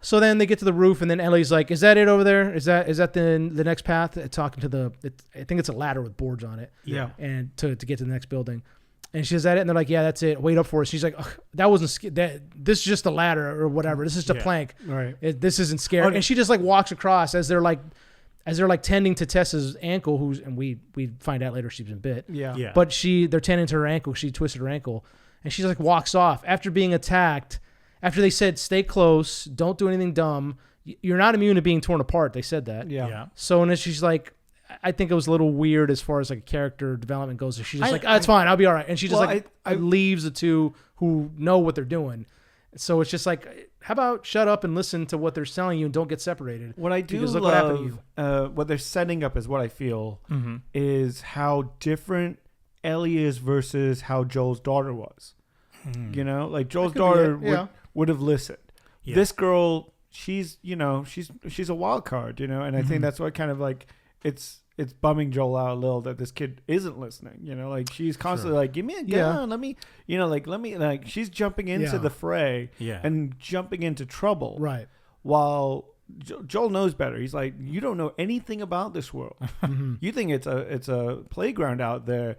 So then they get to the roof, and then Ellie's like, "Is that it over there? Is that the next path?" Talking to I think it's a ladder with boards on it. Yeah. And to get to the next building. And she says, "At it," and they're like, "Yeah, that's it. Wait up for us." She's like, "That wasn't this is just a ladder or whatever. This is just a plank. Right. This isn't scary." And she just like walks across as they're like tending to Tessa's ankle, and we find out later she's been bit. Yeah. Yeah. But they're tending to her ankle. She twisted her ankle, and she like walks off after being attacked. After they said, "Stay close, don't do anything dumb. You're not immune to being torn apart." They said that. Yeah. Yeah. So and then she's like, I think it was a little weird as far as like character development goes. She's just I- it's fine, I'll be all right. And she just Well, I leaves the two who know what they're doing. So it's just like, how about shut up and listen to what they're telling you and don't get separated. What I do Because look what happened to love, what they're setting up is what I feel Mm-hmm. is how different Ellie is versus how Joel's daughter was. You know, like Joel's That could be daughter it, would have listened. Yeah. This girl, she's a wild card, and I think that's what kind of like it's bumming Joel out a little that this kid isn't listening. Like she's constantly like, "Give me a gun, Yeah. let me," like she's jumping into Yeah. the fray Yeah. and jumping into trouble. Right. While Joel knows better. He's like, "You don't know anything about this world. Mm-hmm. You think it's a playground out there.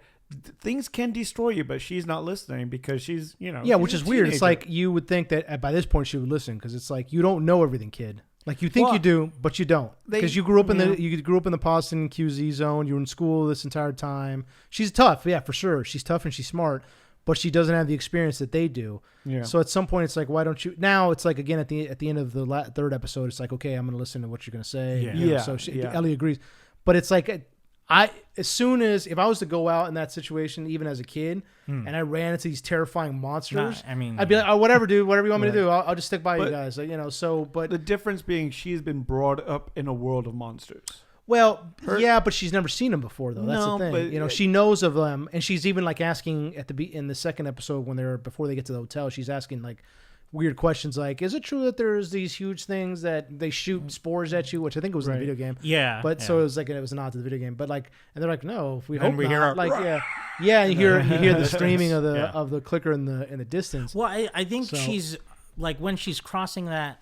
Things can destroy you," but she's not listening because she's Yeah, she's which a is weird. It's teenager. like you would think that by this point she would listen, because it's like you don't know everything, kid. Like you think Well, you do, but you don't, they- because you grew up in yeah. you grew up in the Boston QZ zone. You were in school this entire time. She's tough, yeah, for sure. She's tough and she's smart, but she doesn't have the experience that they do. Yeah. So at some point, it's like, why don't you? Now it's like again at the end of the third episode, it's like, okay, I'm going to listen to what you're going to say. Yeah. Yeah, So yeah. Ellie agrees, but it's like as soon as if I was to go out in that situation, even as a kid, and I ran into these terrifying monsters, I mean, I'd be like, oh, whatever, dude, whatever you want me to Right. do, I'll just stick by you But- guys. Like, so, but the difference being she's been brought up in a world of monsters. well, yeah, but she's never seen them before, though. That's No, the thing. but- She knows of them, and she's even like asking in the second episode before they get to the hotel, she's asking like weird questions like, is it true that there's these huge things that they shoot spores at you, which I think it was in the Right. video game. yeah. But yeah. so it was like it was a nod to the video game, but like, and they're like, no, we And hope we not. hear a like, yeah, and you hear the screaming of the Yeah. clicker in the distance. Well, I think So- she's like when she's crossing that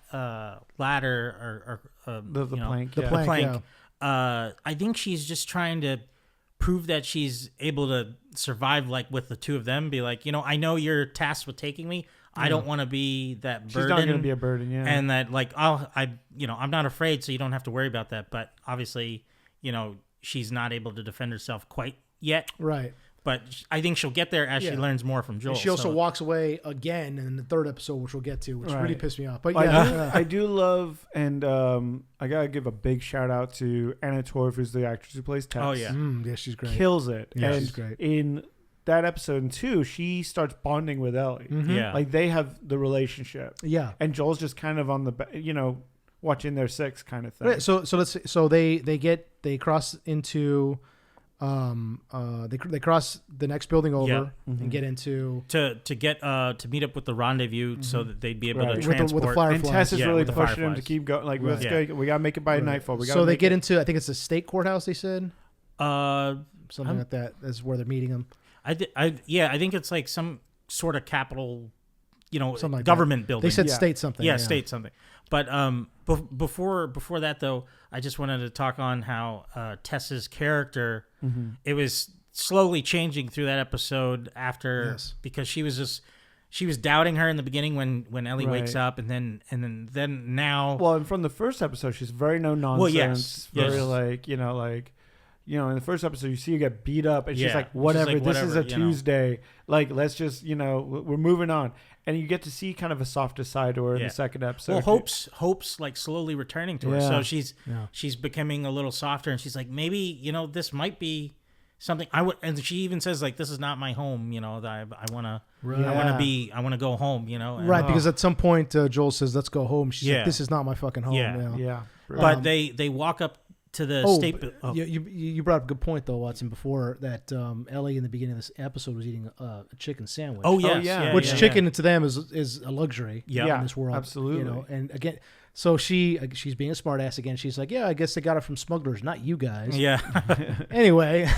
ladder or The plank. The yeah. plank. I think she's just trying to prove that she's able to survive, like with the two of them. Be like, I know you're tasked with taking me. I don't want to be that burden. She's not going to be a burden, yeah. And that, like, I'm not afraid, so you don't have to worry about that. But obviously, she's not able to defend herself quite yet. Right. But I think she'll get there as she learns more from Joel. And she also walks away again in the third episode, which we'll get to, which really pissed me off. But I do love, and I gotta give a big shout out to Anna Torv, who's the actress who plays Tess. Oh yeah, yeah, she's great. Kills it. Yeah, and she's great. In that episode 2, she starts bonding with Ellie. Mm-hmm. Yeah, like they have the relationship. Yeah, and Joel's just kind of on the watching their sex kind of thing. Right, so they cross into. They cross the next building over and get into to meet up with the rendezvous so that they'd be able to with transport. the Fireflies. And Tess is really with the pushing him Fireflies. to keep going. Like, let's go. We gotta make it by nightfall. So they get into, I think it's the state courthouse. They said something like that. That's where they're meeting them. I think it's like some sort of capital, something like government that. building. They said state something. Yeah, state something. But before that though, I just wanted to talk on how Tess's character, it was slowly changing through that episode after because she was doubting her in the beginning when Ellie wakes up, and then now. Well, and from the first episode, she's very no nonsense. Well, yes. Very in the first episode, you see her get beat up, and she's like, whatever, this is a Tuesday. Like, let's just, we're moving on. And you get to see kind of a softer side to her in the second episode. Well, Hope's like slowly returning to her. So she's becoming a little softer, and she's like, maybe, this might be something I would, and she even says like, this is not my home, that I want to go home, and, right. Because at some point, Joel says, let's go home. She's like, this is not my fucking home. Yeah. But they walk up to the state. You brought up a good point though, Watson, before that Ellie in the beginning of this episode was eating a chicken sandwich. Oh yeah, which chicken to them is a luxury in this world. Absolutely. And again, so she's being a smartass again. She's like, I guess they got it from smugglers, not you guys. Yeah. Anyway,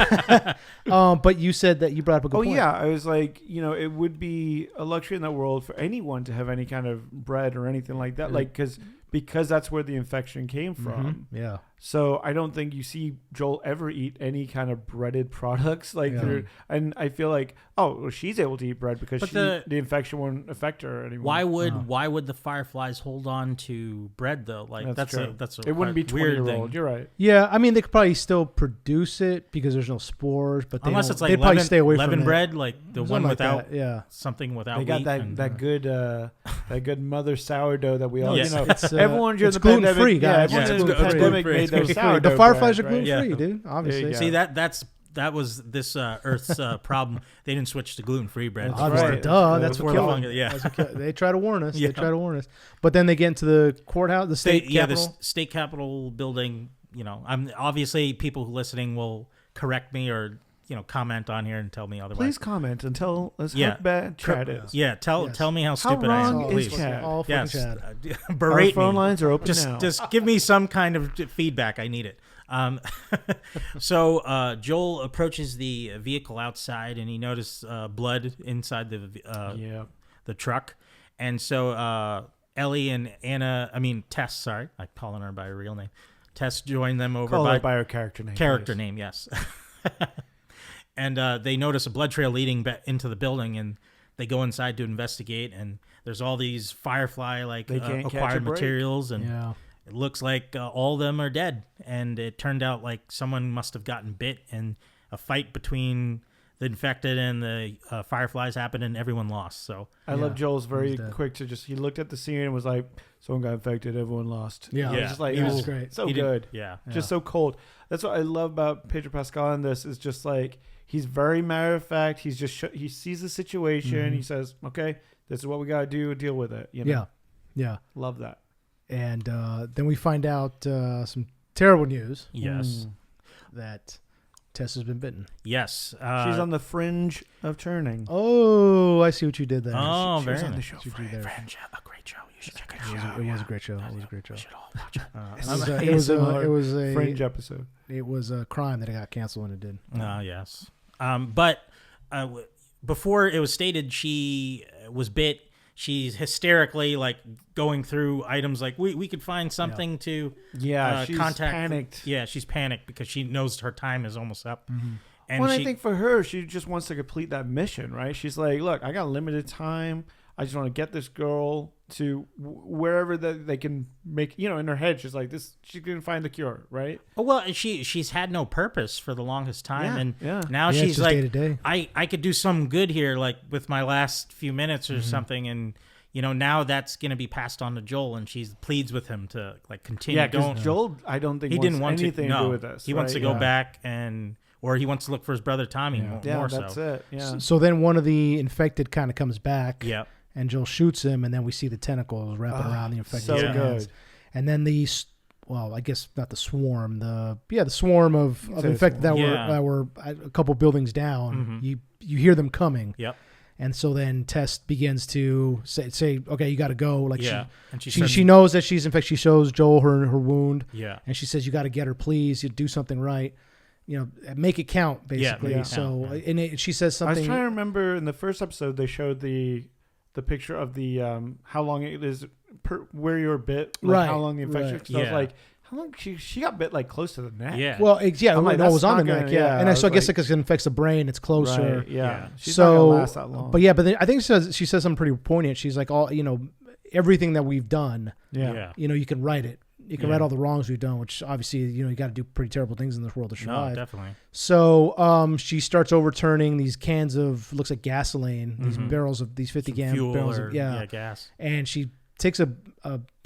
but you said that you brought up a good point. Oh yeah, I was like, it would be a luxury in that world for anyone to have any kind of bread or anything like that, like because that's where the infection came from. Mm-hmm. Yeah. So I don't think you see Joel ever eat any kind of breaded products and I feel like, she's able to eat bread because the infection won't affect her anymore. Why would the Fireflies hold on to bread though? Like that's a it wouldn't be 20-year-old. You're right. Yeah, I mean they could probably still produce it because there's no spores, but unless it's like they'd probably stay away leaven from bread, like the one like without that. something without. They got wheat that good mother sourdough that we all everyone during the gluten pandemic, free, guys. Everyone during the pandemic made those sourdough. The Fireflies are bread, gluten free, right? dude. Obviously. See that was this Earth's problem. They didn't switch to gluten-free bread. Obviously, right. duh. That's what killed killed them. They try to warn us. They try to warn us. But then they get into the courthouse, the state capitol. The state capitol building. I'm obviously people who listening will correct me or comment on here and tell me otherwise. Please comment and tell us how bad Chad is. Yeah, tell me how stupid I am. How wrong is Chad? All fucking Chad. Berate Our phone me. lines are open now. Just give me some kind of feedback. I need it. So Joel approaches the vehicle outside, and he notices blood inside the truck. And so Ellie and Tess, sorry, I'm calling her by her real name. Tess joined them over by her character name. Character name, yes. And they notice a blood trail leading into the building, and they go inside to investigate. And there's all these Firefly acquired materials, and it looks like all of them are dead. And it turned out like someone must have gotten bit, and a fight between the infected and the Fireflies happened, and everyone lost. So I love Joel's very quick to he looked at the scene and was like, someone got infected, everyone lost. Yeah. It was just like, it was great. So good. Just so cold. That's what I love about Pedro Pascal in this, is just like, he's very matter of fact. He's just he sees the situation. Mm-hmm. He says, okay, this is what we got to do. Deal with it. Yeah. Love that. And then we find out some terrible news. Yes. That Tess has been bitten. Yes. She's on the fringe of turning. Oh, I see what you did there. Oh, she was very on the nice. show. Fringe, a great show. You should check it out. It was a great show. It was a great show. We should all watch it. It was a fringe episode. It was a crime that it got canceled when it did. Yes. But before it was stated she was bit, she's hysterically like going through items like we could find something to she's contact. Panicked. She's panicked because she knows her time is almost up. Mm-hmm. And I think for her, she just wants to complete that mission, right? She's like, look, I got limited time. I just want to get this girl to wherever that they can make, in her head, she's like, she's going to find the cure, right? Oh, well, she's had no purpose for the longest time. Yeah. And now it's she's just like, day-to-day. I could do some good here, like with my last few minutes or something. And, now that's going to be passed on to Joel, and she pleads with him to like continue. Yeah, because Joel, I don't think he wants didn't want anything to do with this. He wants to go back or he wants to look for his brother Tommy more that's so. it. Yeah. So then one of the infected kind of comes back. Yeah. And Joel shoots him, and then we see the tentacles wrapping around the infected. So hands. good. And then I guess not the swarm. The swarm of infected that were a couple buildings down. Mm-hmm. You hear them coming. Yep. And so then Tess begins to say, okay, you got to go. Like and she knows that she's infected. She shows Joel her wound. Yeah. And she says, you got to get her, please. You do something right. Make it count, basically. Yeah, so count, and she says something. I was trying to remember in the first episode they showed the picture of the how long it is where you're bit, like right? How long the infection? Right. So I was like, how long she got bit, like close to the neck. Yeah. Well, it was on the neck. Yeah, and I so I guess like, because it infects the brain, it's closer. Right, yeah. She's so, not gonna last that long. But then I think she says something pretty poignant. She's like, everything that we've done. Yeah. You can write it. You can write all the wrongs we've done, which obviously, you got to do pretty terrible things in this world to survive. No, definitely. So she starts overturning these cans of, looks like gasoline, these barrels of, these 50-gallon barrels of gas. And she takes a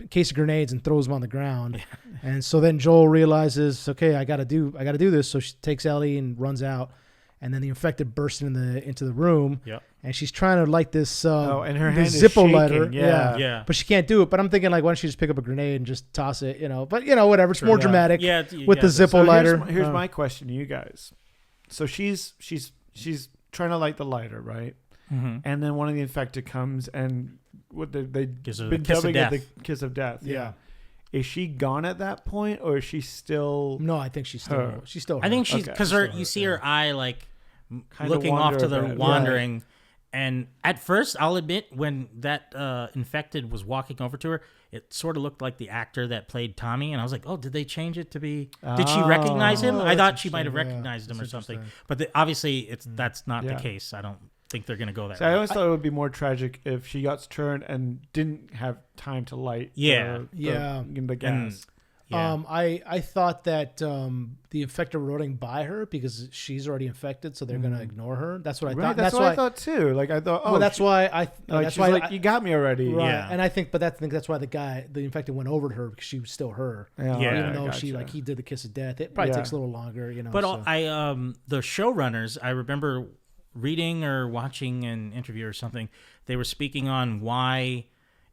case of grenades and throws them on the ground. Yeah. And so then Joel realizes, okay, I got to do this. So she takes Ellie and runs out. And then the infected bursts into the room. Yep. And she's trying to light this and her hand is Zippo shaking. lighter. Yeah. But she can't do it. But I'm thinking, like, why don't she just pick up a grenade and just toss it, But, whatever. It's more dramatic with the Zippo lighter. Here's my question to you guys. So she's trying to light the lighter, right? Mm-hmm. And then one of the infected comes and they gives her been the kiss of dubbing it death. the kiss of death. Yeah. Is she gone at that point, or is she still? No, I think she's still. I think she's because you see her eye like looking off to the wandering. Yeah. And at first, I'll admit, when that infected was walking over to her, it sort of looked like the actor that played Tommy. And I was like, oh, did they change it to be... Did she recognize him? I thought she might have recognized him or something. But obviously, that's not the case. I don't think they're going to go that way. I always thought it would be more tragic if she got turned and didn't have time to light the gas. I thought that the infected were running by her because she's already infected, so they're going to ignore her. That's what I thought. That's what I thought too. Like I thought, well, that's why I. That's why you got me already. Right. Yeah. And I think that's why the infected went over to her because she was still her. Yeah. Even though he did the kiss of death, it probably takes a little longer. But the showrunners, I remember reading or watching an interview or something. They were speaking on why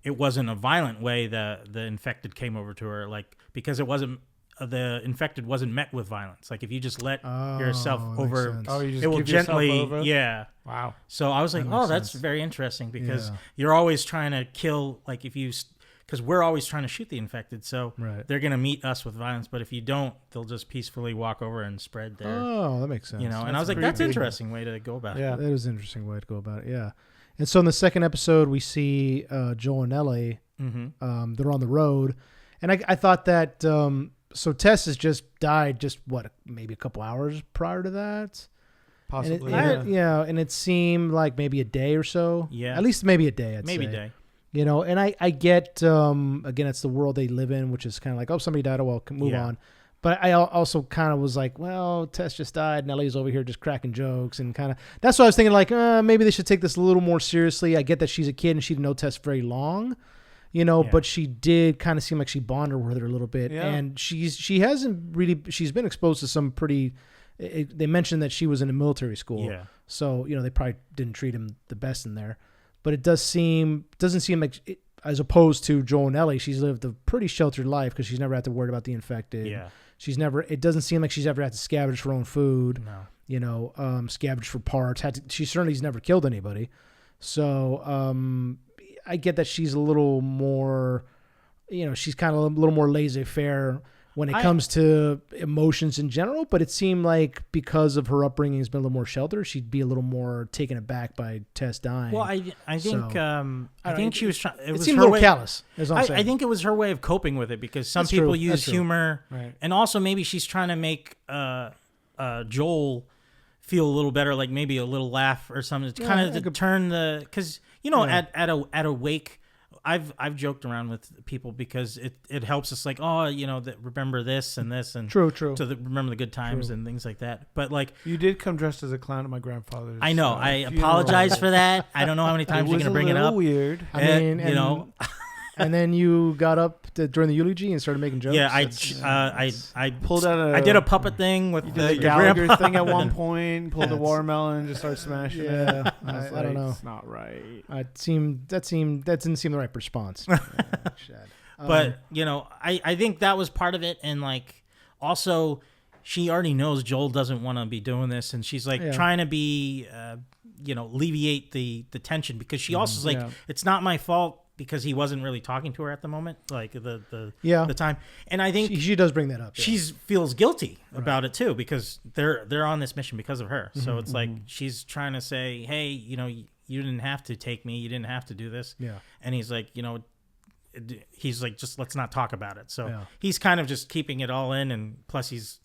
it wasn't a violent way the infected came over to her, like because it wasn't the infected wasn't met with violence. Like if you just let yourself over, you just it will gently, over? yeah. Wow. So I was like, that's very interesting because you're always trying to kill, like because we're always trying to shoot the infected, so they're gonna meet us with violence. But if you don't, they'll just peacefully walk over and spread their. Oh, that makes sense. And I was like, that's an interesting way to go about it. Yeah, that is an interesting way to go about it. Yeah. And so in the second episode, we see Joel and Ellie. Mm-hmm. They're on the road, and I thought that so Tess has just died maybe a couple hours prior to that, possibly. And it seemed like maybe a day or so. Yeah, at least maybe a day. I'd maybe say. A day. And I get again, it's the world they live in, which is kind of like, oh, somebody died. Oh, well, move on. But I also kind of was like, well, Tess just died, and Ellie's over here just cracking jokes, and kind of that's what I was thinking. Like, maybe they should take this a little more seriously. I get that she's a kid and she didn't know Tess very long, but she did kind of seem like she bonded with her a little bit, and she's been exposed to some pretty. They mentioned that she was in a military school, so they probably didn't treat him the best in there, but it doesn't seem like. As opposed to Joel and Ellie, she's lived a pretty sheltered life because she's never had to worry about the infected. Yeah. It doesn't seem like she's ever had to scavenge for her own food. No. Scavenge for parts. She certainly has never killed anybody. So I get that she's a little more, she's kind of a little more laissez-faire when it comes to emotions in general, but it seemed like because of her upbringing has been a little more sheltered, she'd be a little more taken aback by Tess dying. Well, I think she was trying. It seemed a little callous. I think it was her way of coping with it because some people use humor, and also maybe she's trying to make Joel feel a little better, like maybe a little laugh or something, to kind of turn the, because at a wake, I've joked around with people because it helps us, like, remember this and this and true remember the good times and things like that. But like, you did come dressed as a clown at my grandfather's. I know. I apologize for that. I don't know how many times you're gonna bring it up. Weird. I mean, and then you got up during the eulogy and started making jokes. Yeah, I pulled out. I did a puppet thing with the Gallagher thing at one point. Pulled a watermelon and just started smashing it. Yeah, I don't know. It's not right. That didn't seem the right response. But I think that was part of it, and like also, she already knows Joel doesn't want to be doing this, and she's like trying to be, alleviate the tension, because she also is like, it's not my fault, because he wasn't really talking to her at the moment, like the time. And I think she does bring that up. She feels guilty about it too, because they're on this mission because of her. So it's like she's trying to say, hey, you didn't have to take me, you didn't have to do this. Yeah. And he's like, just let's not talk about it. So he's kind of just keeping it all in, and plus he's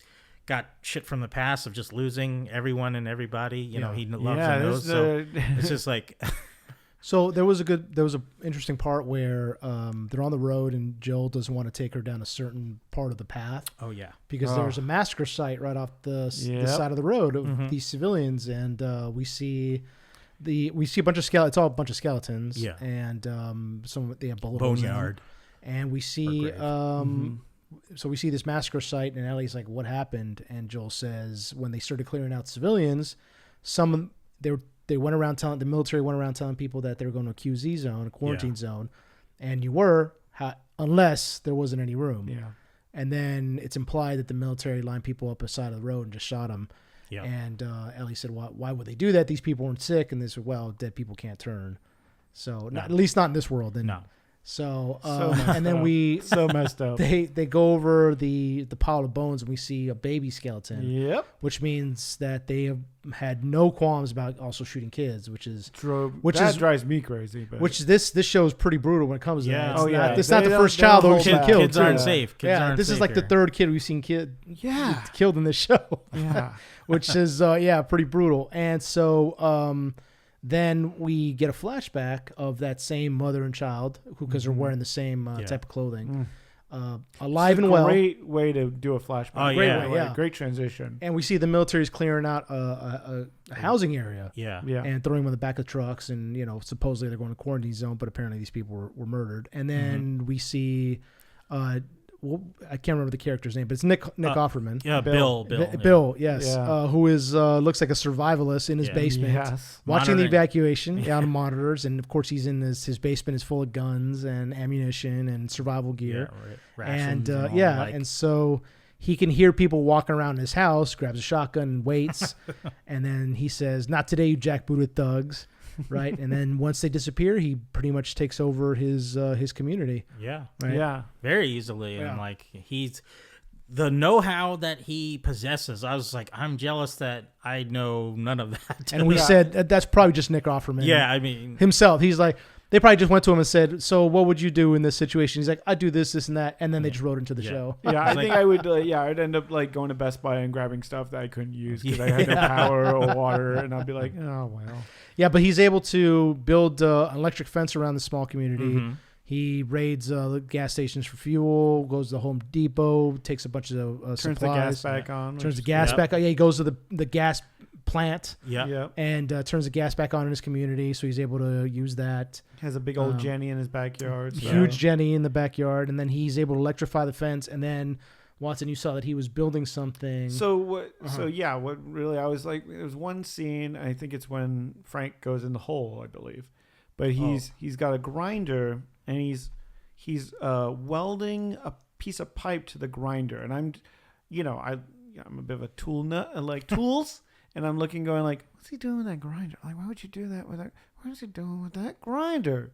got shit from the past of just losing everyone and everybody. He loves and knows. So it's just like. So there was an interesting part where they're on the road and Joel doesn't want to take her down a certain part of the path. Oh yeah, because there's a massacre site right off the side of the road of these civilians, and we see a bunch of skeletons. It's all a bunch of skeletons. Yeah, and they have bullet holes in them. Boneyard, and we see so we see this massacre site, and Ellie's like, "What happened?" And Joel says, when they started clearing out civilians, the military went around telling people that they were going to a QZ zone, a quarantine zone, and unless there wasn't any room. Yeah. And then it's implied that the military lined people up beside of the road and just shot them. Yeah. And Ellie said, why would they do that? These people weren't sick. And they said, well, dead people can't turn. So at least not in this world. And no. So and then we so messed up. They go over the pile of bones, and we see a baby skeleton. Yep. Which means that they have had no qualms about also shooting kids, which drives me crazy. But. Which this show is pretty brutal when it comes to that. It's not the first child who's been killed. Kids aren't safe. This is like the third kid we've seen killed in this show. Yeah. Which is pretty brutal. And so then we get a flashback of that same mother and child, because they're wearing the same type of clothing. Alive and well. Great way to do a flashback. Oh, Great transition. And we see the military's clearing out a housing area. Yeah. And throwing them on the back of trucks, and supposedly they're going to quarantine zone, but apparently these people were murdered. And then we see I can't remember the character's name, but it's Nick Offerman. Yeah, Bill. Yes. Yeah. Who is looks like a survivalist in his basement, watching the evacuation on monitors, and of course he's in his basement is full of guns and ammunition and survival gear, and and so he can hear people walking around his house, grabs a shotgun and waits, and then he says, "Not today, you jackbooted thugs." Right, and then once they disappear, he pretty much takes over his community. Yeah, right? Yeah, very easily, and like he's the know-how that he possesses. I was like, I'm jealous that I know none of that. And we said that's probably just Nick Offerman. Yeah, I mean himself. He's like, they probably just went to him and said, "So what would you do in this situation?" He's like, "I do this, this, and that," and then they just wrote into the show. Yeah, I think I would. I'd end up like going to Best Buy and grabbing stuff that I couldn't use because I had no power or water, and I'd be like, "Oh well." Yeah, but he's able to build an electric fence around the small community. He raids the gas stations for fuel, goes to the Home Depot, takes a bunch of supplies. Turns the gas back on. Turns the gas back on. Yeah, he goes to the gas plant Yeah. and turns the gas back on in his community, so he's able to use that. Has a big old Jenny in his backyard. So. Huge Jenny in the backyard, and then he's able to electrify the fence, and then Watson, you saw that he was building something. So what? What really? I was like, there was one scene. I think it's when Frank goes in the hole, I believe, but he's got a grinder and he's welding a piece of pipe to the grinder, and I'm a bit of a tool nut. I like tools, and I'm looking, going like, what's he doing with that grinder? Like, why would you do that with that? What is he doing with that grinder?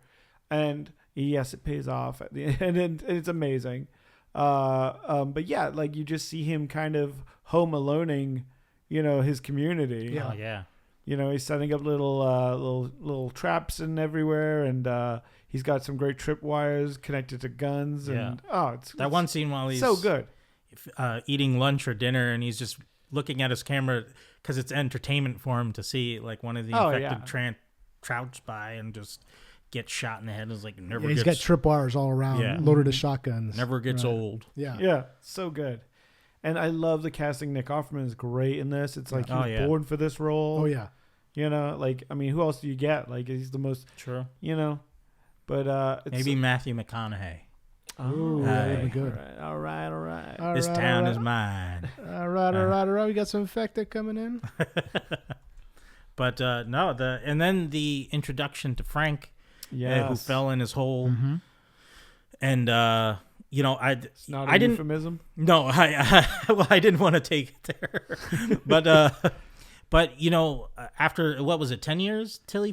And yes, it pays off at the end, and it's amazing. But yeah, like you just see him kind of home aloning, his community. Yeah. Oh, yeah. He's setting up little traps and everywhere, and he's got some great tripwires connected to guns. And it's that one scene while he's so good, eating lunch or dinner, and he's just looking at his camera because it's entertainment for him to see like one of the infected crouch by and just get shot in the head. Is like never. He's got tripwires all around, loaded as shotguns. Never gets old. Yeah, so good. And I love the casting. Nick Offerman is great in this. It's like he was born for this role. Oh yeah. You know, like I mean, who else do you get? Like he's the most true. You know, but it's maybe Matthew McConaughey. Oh, that would be good. All right. This town is mine. All right. We got some infected coming in. But no, and then the introduction to Frank, who fell in his hole, and you know, it's not a I didn't. Euphemism. No, I didn't want to take it there, but you know, after what was it, 10 years till he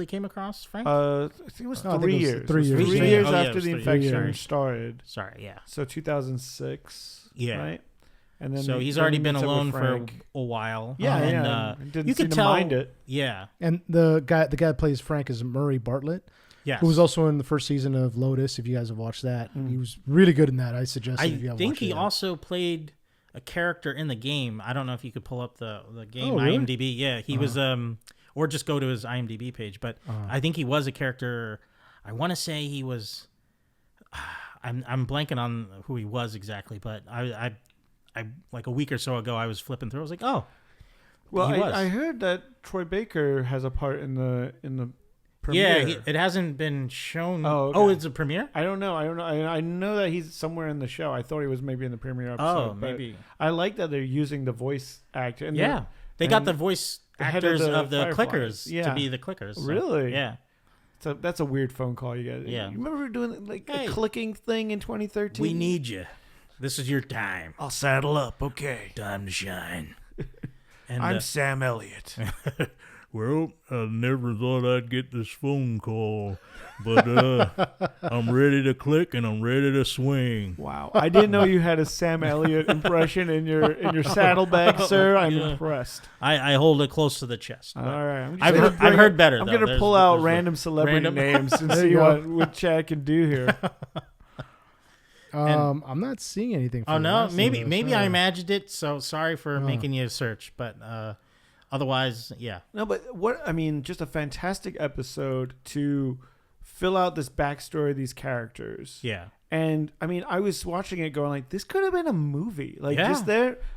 came across Frank? I think it was 3 years. 3 years. 3 years Oh, yeah, after it was the 3 infection years. started. Sorry, yeah. So 2006. Yeah. Right. And then So he's already been alone for a while. Yeah, and, didn't you seem could to tell. mind it. Yeah. And the guy that plays Frank is Murray Bartlett. Yes. Who was also in the first season of Lotus, if you guys have watched that. He was really good in that. I suggest I if you haven't think watched he it. also played a character in the game. I don't know if you could pull up the game really? IMDb. Yeah, he was or just go to his IMDb page. But I think he was a character. I want to say he was. I'm blanking on who he was exactly, but I like a week or so ago I was flipping through. I was like, oh, Well, he was. I heard that Troy Baker has a part in the premiere. Yeah, it hasn't been shown. Oh, okay. Oh, it's a premiere. I don't know. I know that he's somewhere in the show. I thought he was maybe in the premiere episode. Oh, but maybe. I like that they're using the voice actor. And Yeah, they got the voice the head of actors the of the Fireflies. clickers Yeah. to be the clickers. So, Really? Yeah. So that's a weird phone call you get. Yeah. You remember doing like Hey. a clicking thing in 2013? We need you. This is your time. I'll saddle up. Okay. Time to shine. And I'm Sam Elliott. Well, I never thought I'd get this phone call, but I'm ready to click and I'm ready to swing. Wow, I didn't know you had a Sam Elliott impression in your saddlebag, sir. I'm impressed. I hold it close to the chest. All right, I'm just I've gonna heard, bring I've heard up- better. I'm though. gonna pull out there's random celebrity random- names and There see you go. what Chad can do here. I'm not seeing anything. For Oh the no, rest of maybe this. I imagined it. So sorry for making you search, but otherwise, yeah. No, but just a fantastic episode to fill out this backstory of these characters. Yeah. And I mean, I was watching it going like, this could have been a movie. Like Yeah. just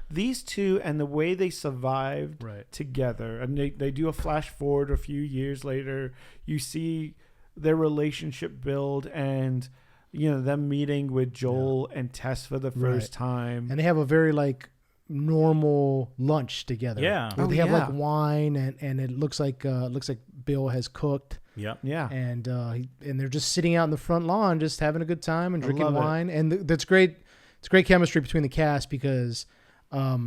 these two and the way they survived Right. together. And they do a flash forward a few years later. You see their relationship build and, you know, them meeting with Joel and Tess for the first time. And they have a very like normal lunch together. Yeah. Where Oh, they have yeah. like wine and it looks like Bill has cooked. Yep. Yeah. And they're just sitting out in the front lawn, just having a good time and I drinking love it. wine. And that's great. It's great chemistry between the cast because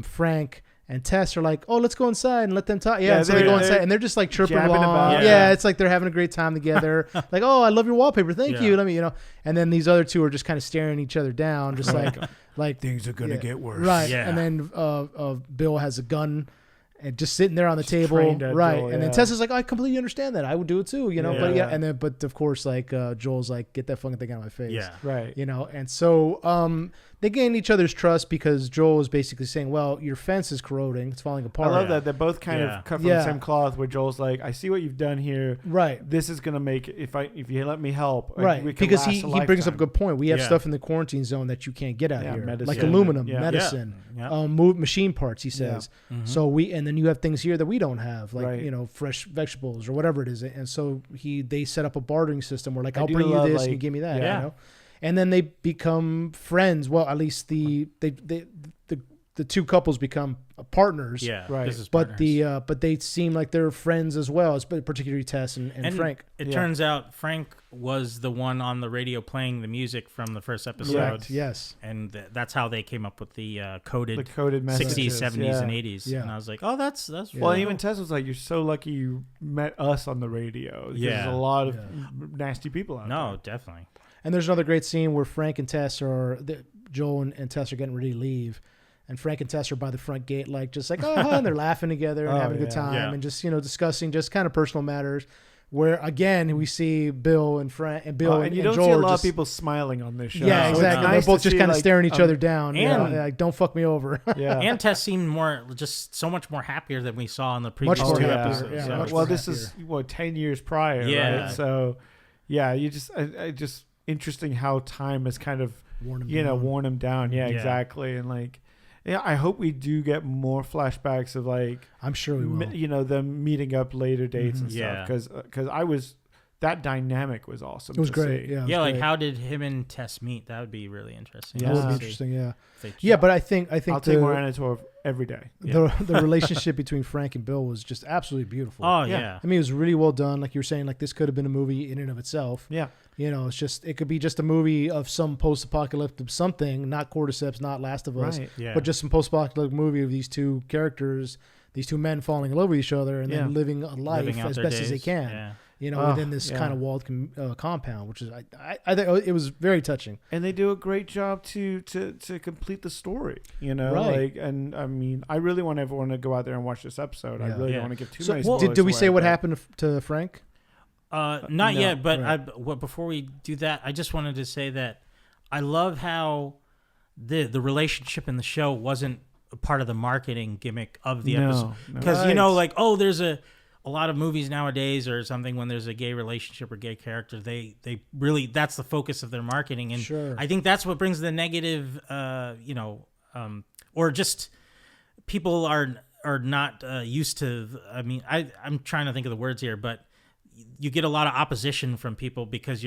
Frank and Tess are like, oh, let's go inside and let them talk. Yeah, Yeah, so they go they're inside and they're just like chirping jabbing along. about. Yeah, Yeah. it's like they're having a great time together. Like, oh, I love your wallpaper. Thank Yeah. you. Let me, you know. And then these other two are just kind of staring each other down, just like Things are gonna yeah. get worse. right. Yeah. And then Bill has a gun. And just sitting there on the table, trained at right? Joel, And then yeah. Tessa's like, "I completely understand that. I would do it too, you know." Yeah. But yeah, and then but of course, like Joel's like, "Get that fucking thing out of my face." Yeah. Right. You know, and so they gain each other's trust because Joel is basically saying, "Well, your fence is corroding; it's falling I apart." love that they're both kind Yeah. of cut from Yeah. the same cloth. Where Joel's like, "I see what you've done here. Right, This is gonna make if you let me help, like, right. we can Because last he a brings up a lifetime." good point. We have Yeah. stuff in the quarantine zone that you can't get out Yeah, here, medicine. like Yeah. aluminum, Yeah. medicine, Yeah. machine parts. He says. Mhm. So and then you have things here that we don't have, like Right. you know, fresh vegetables or whatever it is. And so they set up a bartering system where like I I'll do bring you love, this like- and you give me that, Yeah. you know. And then they become friends. Well, at least the two couples become partners. Yeah. Right. business But partners. but they seem like they're friends as well, particularly Tess and And Frank. It Yeah. turns out Frank was the one on the radio playing the music from the first episode. Correct. Yes. And that's how they came up with the coded The coded messages. 60s, 70s, yeah. and 80s. Yeah. And I was like, oh, that's Yeah. Well, really even cool. Tess was like, "You're so lucky you met us on the radio. Because Yeah. there's a lot of Yeah. nasty people out No, there." definitely. And there's another great scene where Frank and Tess Joel and Tess are getting ready to leave. And Frank and Tess are by the front gate, like just like, oh, and they're laughing together and Oh, having a good yeah. time Yeah. and just, you know, discussing just kind of personal matters. where again we see Bill and Frank and Bill and you don't Joel see a are lot of just, people smiling on this show. Yeah, No, So exactly. it's nice They're both to just see, kind of like, staring each other down. and- Like, don't fuck me over. Yeah. And Tess seemed just so much more happier than we saw in the previous more two happier, episodes. yeah, So- much Well, more this is 10 years prior, Yeah. right? So, yeah, you just, I just interesting how time has kind of, Worn him down. worn him down. Yeah, Yeah. exactly. And like, yeah, I hope we do get more flashbacks of like, I'm sure we will. them meeting up later dates and Mhm. Yeah. stuff. Because that dynamic was awesome. It was to great. see. Yeah, it was Yeah, like great. how did him and Tess meet? That would be really interesting. Yeah. That would to be see interesting. Yeah. if they- Yeah, but I think I'll take Miranda Tour every day. the relationship between Frank and Bill was just absolutely beautiful. Oh Yeah. yeah. I mean, it was really well done. Like you were saying, like this could have been a movie in and of itself. Yeah. It could be just a movie of some post-apocalyptic something, not Cordyceps, not Last of Us, Right. Yeah. but just some post-apocalyptic movie of these two characters, these two men falling in love with each other and then living a life Living out as their best as they days. can. Yeah. Within this kind of walled compound, which is I think it was very touching. And they do a great job to complete the story, Right. and I mean, I really want everyone to go out there and watch this episode. I Yeah. really Yeah. don't want to give too So many did spoilers we say away, what but- happened to Frank? Not no, yet, but right. before we do that, I just wanted to say that I love how the relationship in the show wasn't a part of the marketing gimmick of the episode. No. Because Right. there's a lot of movies nowadays or something when there's a gay relationship or gay character, they really that's the focus of their marketing, and Sure. I think that's what brings the negative, or just people are not used to. I mean, I'm trying to think of the words here, but you get a lot of opposition from people because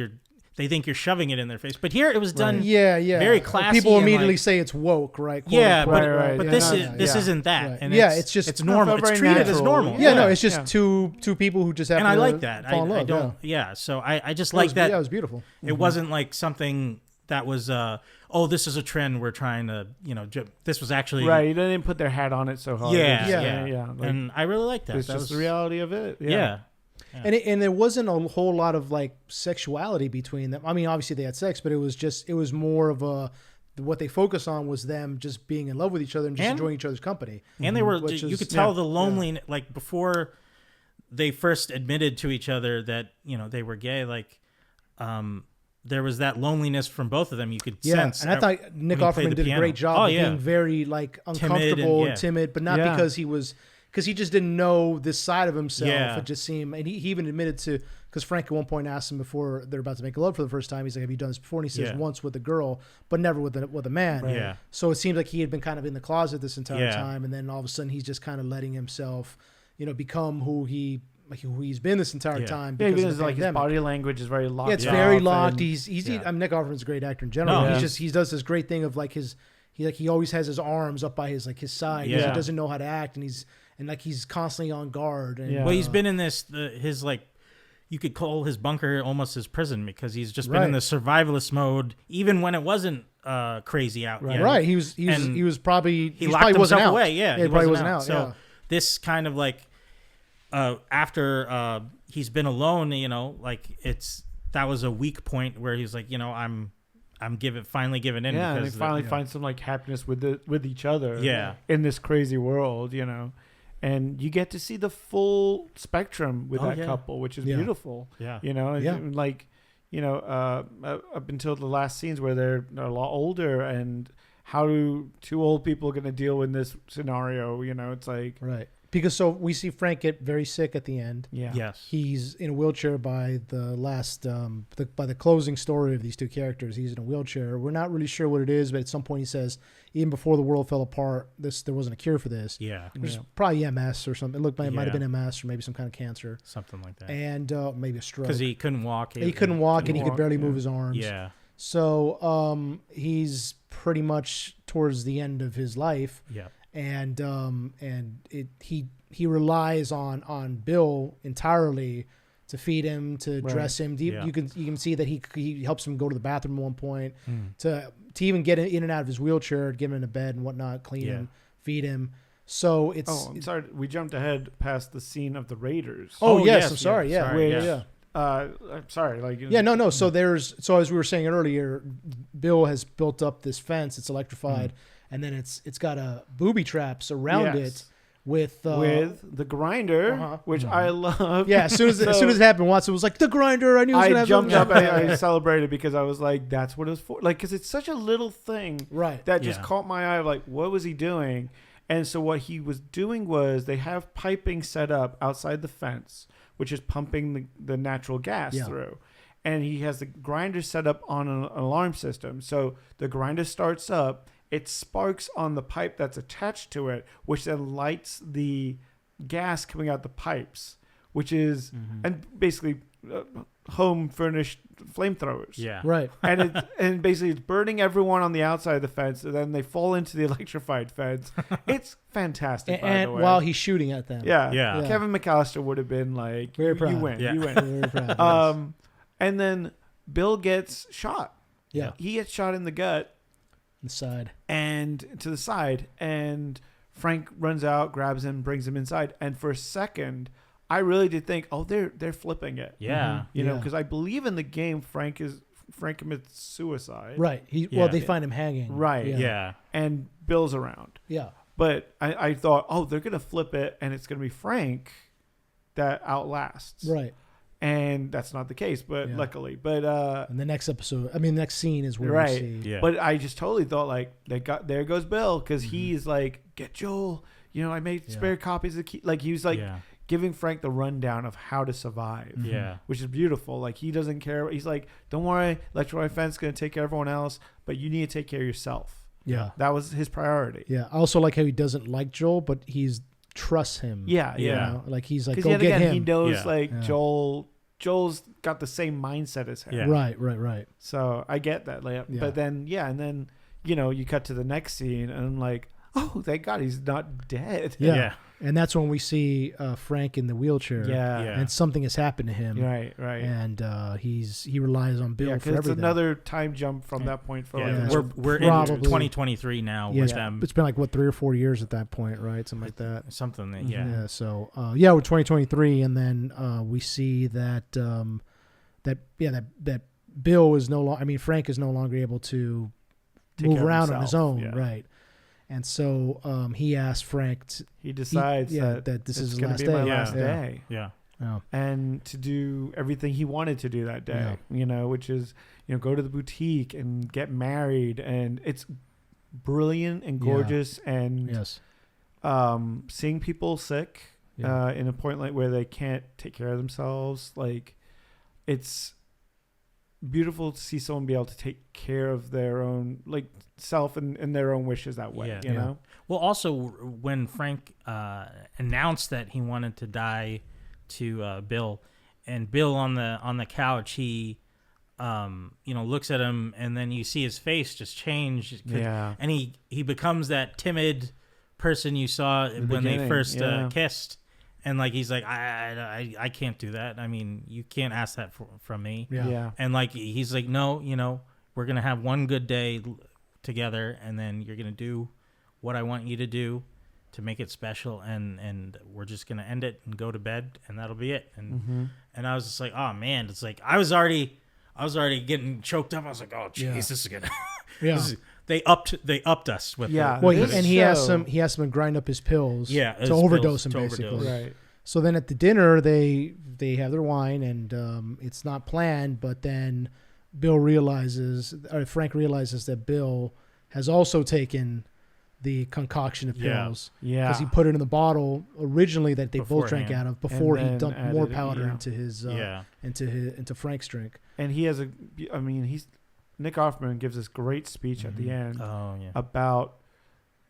they think you're shoving it in their face. But here it was done. Yeah. very classy People and, immediately like- say it's woke, right? Quote, Yeah, unquote. Right, but yeah, this no, is no, this yeah. isn't that, Right. and Yeah, it's just- it's normal. Not It's very treated as natural. normal. Yeah, no, Yeah, it's just yeah. two people who just have And to I like that. fall in love. I don't. Yeah, so I just It like was, that. Yeah, it was beautiful. It wasn't like something that was this is a trend we're trying to this was actually Right, you didn't put their hat on it so hard. Yeah, It's just- yeah. yeah. Like, and I really like that. it's That just was the reality of it. Yeah. And there wasn't a whole lot of like sexuality between them. I mean, obviously they had sex, but it was more of a what they focused on was them just being in love with each other and just And- enjoying each other's company. And they were Which you is- could tell yeah, the loneliness like before they first admitted to each other that they were gay, like there was that loneliness from both of them. You could Yeah, sense. and I thought Nick when he played Offerman the did a piano. great job Oh, of yeah. being very like Timid uncomfortable and- and timid, but not Yeah. because he just didn't know this side of himself. Yeah. It just seemed, and he even admitted to, because Frank at one point asked him before they're about to make love for the first time, he's like, "Have you done this before?" And he says, Yeah. "Once with a girl, but never with a man." Right. Yeah. So it seems like he had been kind of in the closet this entire Yeah. time, and then all of a sudden he's just kind of letting himself, become who he's been this entire Yeah. time. Yeah, Because of because the like his pandemic. body language is very locked. Yeah, it's Yeah. very off locked. and- He's Yeah. I mean, Nick Offerman's a great actor in general. No, He does this great thing of like he always has his arms up by his side. Yeah. He doesn't know how to act, and he's constantly on guard. And, Yeah. Well, he's been in his like you could call his bunker almost his prison because he's just been in Right. the survivalist mode even when it wasn't crazy out yet. right. He was And he was probably He he locked probably wasn't himself out. away. Yeah, he probably wasn't out. So yeah. this kind of like after he's been alone, like that was a weak point where he's like, I'm finally giving in. Yeah, and they because finally find some like happiness with each other. Yeah. in this crazy world, and you get to see the full spectrum with Oh, that yeah. couple, which is Yeah. beautiful. Yeah. Yeah. Like up until the last scenes where they're a lot older, and how do two old people going to deal in this scenario? It's like Right. Because so we see Frank get very sick at the end. yeah, Yes. He's in a wheelchair by the last by the closing story of these two characters. He's in a wheelchair. We're not really sure what it is, but at some point he says, even before the world fell apart, there wasn't a cure for this. Yeah. Which is Yeah. probably MS or something. It looked like it might have Yeah. been MS or maybe some kind of cancer, Something like that. and maybe a stroke. Because he couldn't walk. He couldn't walk, and he could walk, barely yeah. move his arms. Yeah. So he's pretty much towards the end of his life, Yeah. and he relies on Bill entirely to feed him, to Right. dress him. Yeah. You can see that he helps him go to the bathroom at one point, Hmm. to even get in and out of his wheelchair, give him a bed and whatnot, clean Yeah. him, feed him. So it's Oh, I'm sorry. We jumped ahead past the scene of the Raiders. oh, Oh, yes, yes, I'm sorry, yeah, yeah, sorry, yeah. yeah. I'm sorry. Like Yeah, no. So as we were saying earlier, Bill has built up this fence. It's electrified, and then it's got a booby traps around Yes. it, with the grinder, which I love. Yeah, as soon as it happened, Watson was like, "The grinder!" I knew. I jumped up and I celebrated because I was like, "That's what it was for." Like, because it's such a little thing, right? That just caught my eye. Of like, what was he doing? And so what he was doing was they have piping set up outside the fence, which is pumping the natural gas through, and he has the grinder set up on an alarm system. So the grinder starts up. It sparks on the pipe that's attached to it, which then lights the gas coming out the pipes, which is and basically home furnished flamethrowers. Yeah, right. And basically it's burning everyone on the outside of the fence, and then they fall into the electrified fence. It's fantastic. By the way. While he's shooting at them, Yeah. Kevin McAllister would have been like, very proud. You win, Yeah. you win. Very proud. And then Bill gets shot. Yeah, He gets shot in the gut. the side. And to the side, and Frank runs out, grabs him, brings him inside, and for a second I really did think, oh, they're flipping it. Yeah. You know, because I believe in the game Frank commits suicide. Right. They find him hanging. Right. Yeah. And Bill's around. Yeah. But I thought, oh, they're gonna flip it and it's gonna be Frank that outlasts. Right. And that's not the case, but luckily. But and the next next scene is where right. we see. Yeah. But I just totally thought like there goes Bill, because he's like, get Joel. You know, I made spare copies of key. Like he was like giving Frank the rundown of how to survive. Yeah. Which is beautiful. Like he doesn't care. He's like, don't worry, electrified fence is gonna take care of everyone else, but you need to take care of yourself. Yeah. That was his priority. Yeah. I also like how he doesn't like Joel, but he's trusts him. Yeah. You Yeah. know? Like he's like, Because go yet get again, him. he knows Yeah. Joel's got the same mindset as him. Yeah. Right. So I get that. Like, Yeah. But then, and then, you know, you cut to the next scene and I'm like, oh, thank God he's not dead. Yeah. Yeah. And that's when we see Frank in the wheelchair. Yeah. Yeah. And something has happened to him. Right. And he relies on Bill for Because everything. it's another time jump from that point forward. Yeah. Yeah. We're Probably- in 2023 now Yeah, with them. it's been like 3 or 4 years at that point, right? Something like that. Something that, Yeah. So we're 2023, and then we see that that Bill is no longer. I mean, Frank is no longer able to Take move care of around on his himself, own, yeah. right? And so he asked Frank. He decides that this it's is his going last to be my day. last Yeah. day. Yeah. Oh. And to do everything he wanted to do that day, you know, which is, you know, go to the boutique and get married. And it's brilliant and gorgeous. And Yes. seeing people sick in a point like where they can't take care of themselves, like it's beautiful to see someone be able to take care of their own like self and their own wishes that way. You know. Well, also when Frank announced that he wanted to die to Bill, and Bill on the couch, he looks at him, and then you see his face just change. Yeah. And he becomes that timid person you saw when they first kissed. And like he's like, I can't do that. I mean, you can't ask that from me. Yeah. And like he's like, no, we're gonna have one good day together, and then you're gonna do what I want you to do to make it special, and we're just gonna end it and go to bed, and that'll be it. And and I was just like, oh man, it's like I was already getting choked up. I was like, oh jeez, this is gonna. They upped us with Well, he asked him to grind up his pills to overdose him basically. Right. So then at the dinner they have their wine, and it's not planned, but then Frank realizes that Bill has also taken the concoction of pills. Yeah. Because he put it in the bottle originally that they both drank Beforehand. out of before he And then dumped more added it, powder yeah. into his into Frank's drink. And he has Nick Offerman gives this great speech at the end Oh yeah. about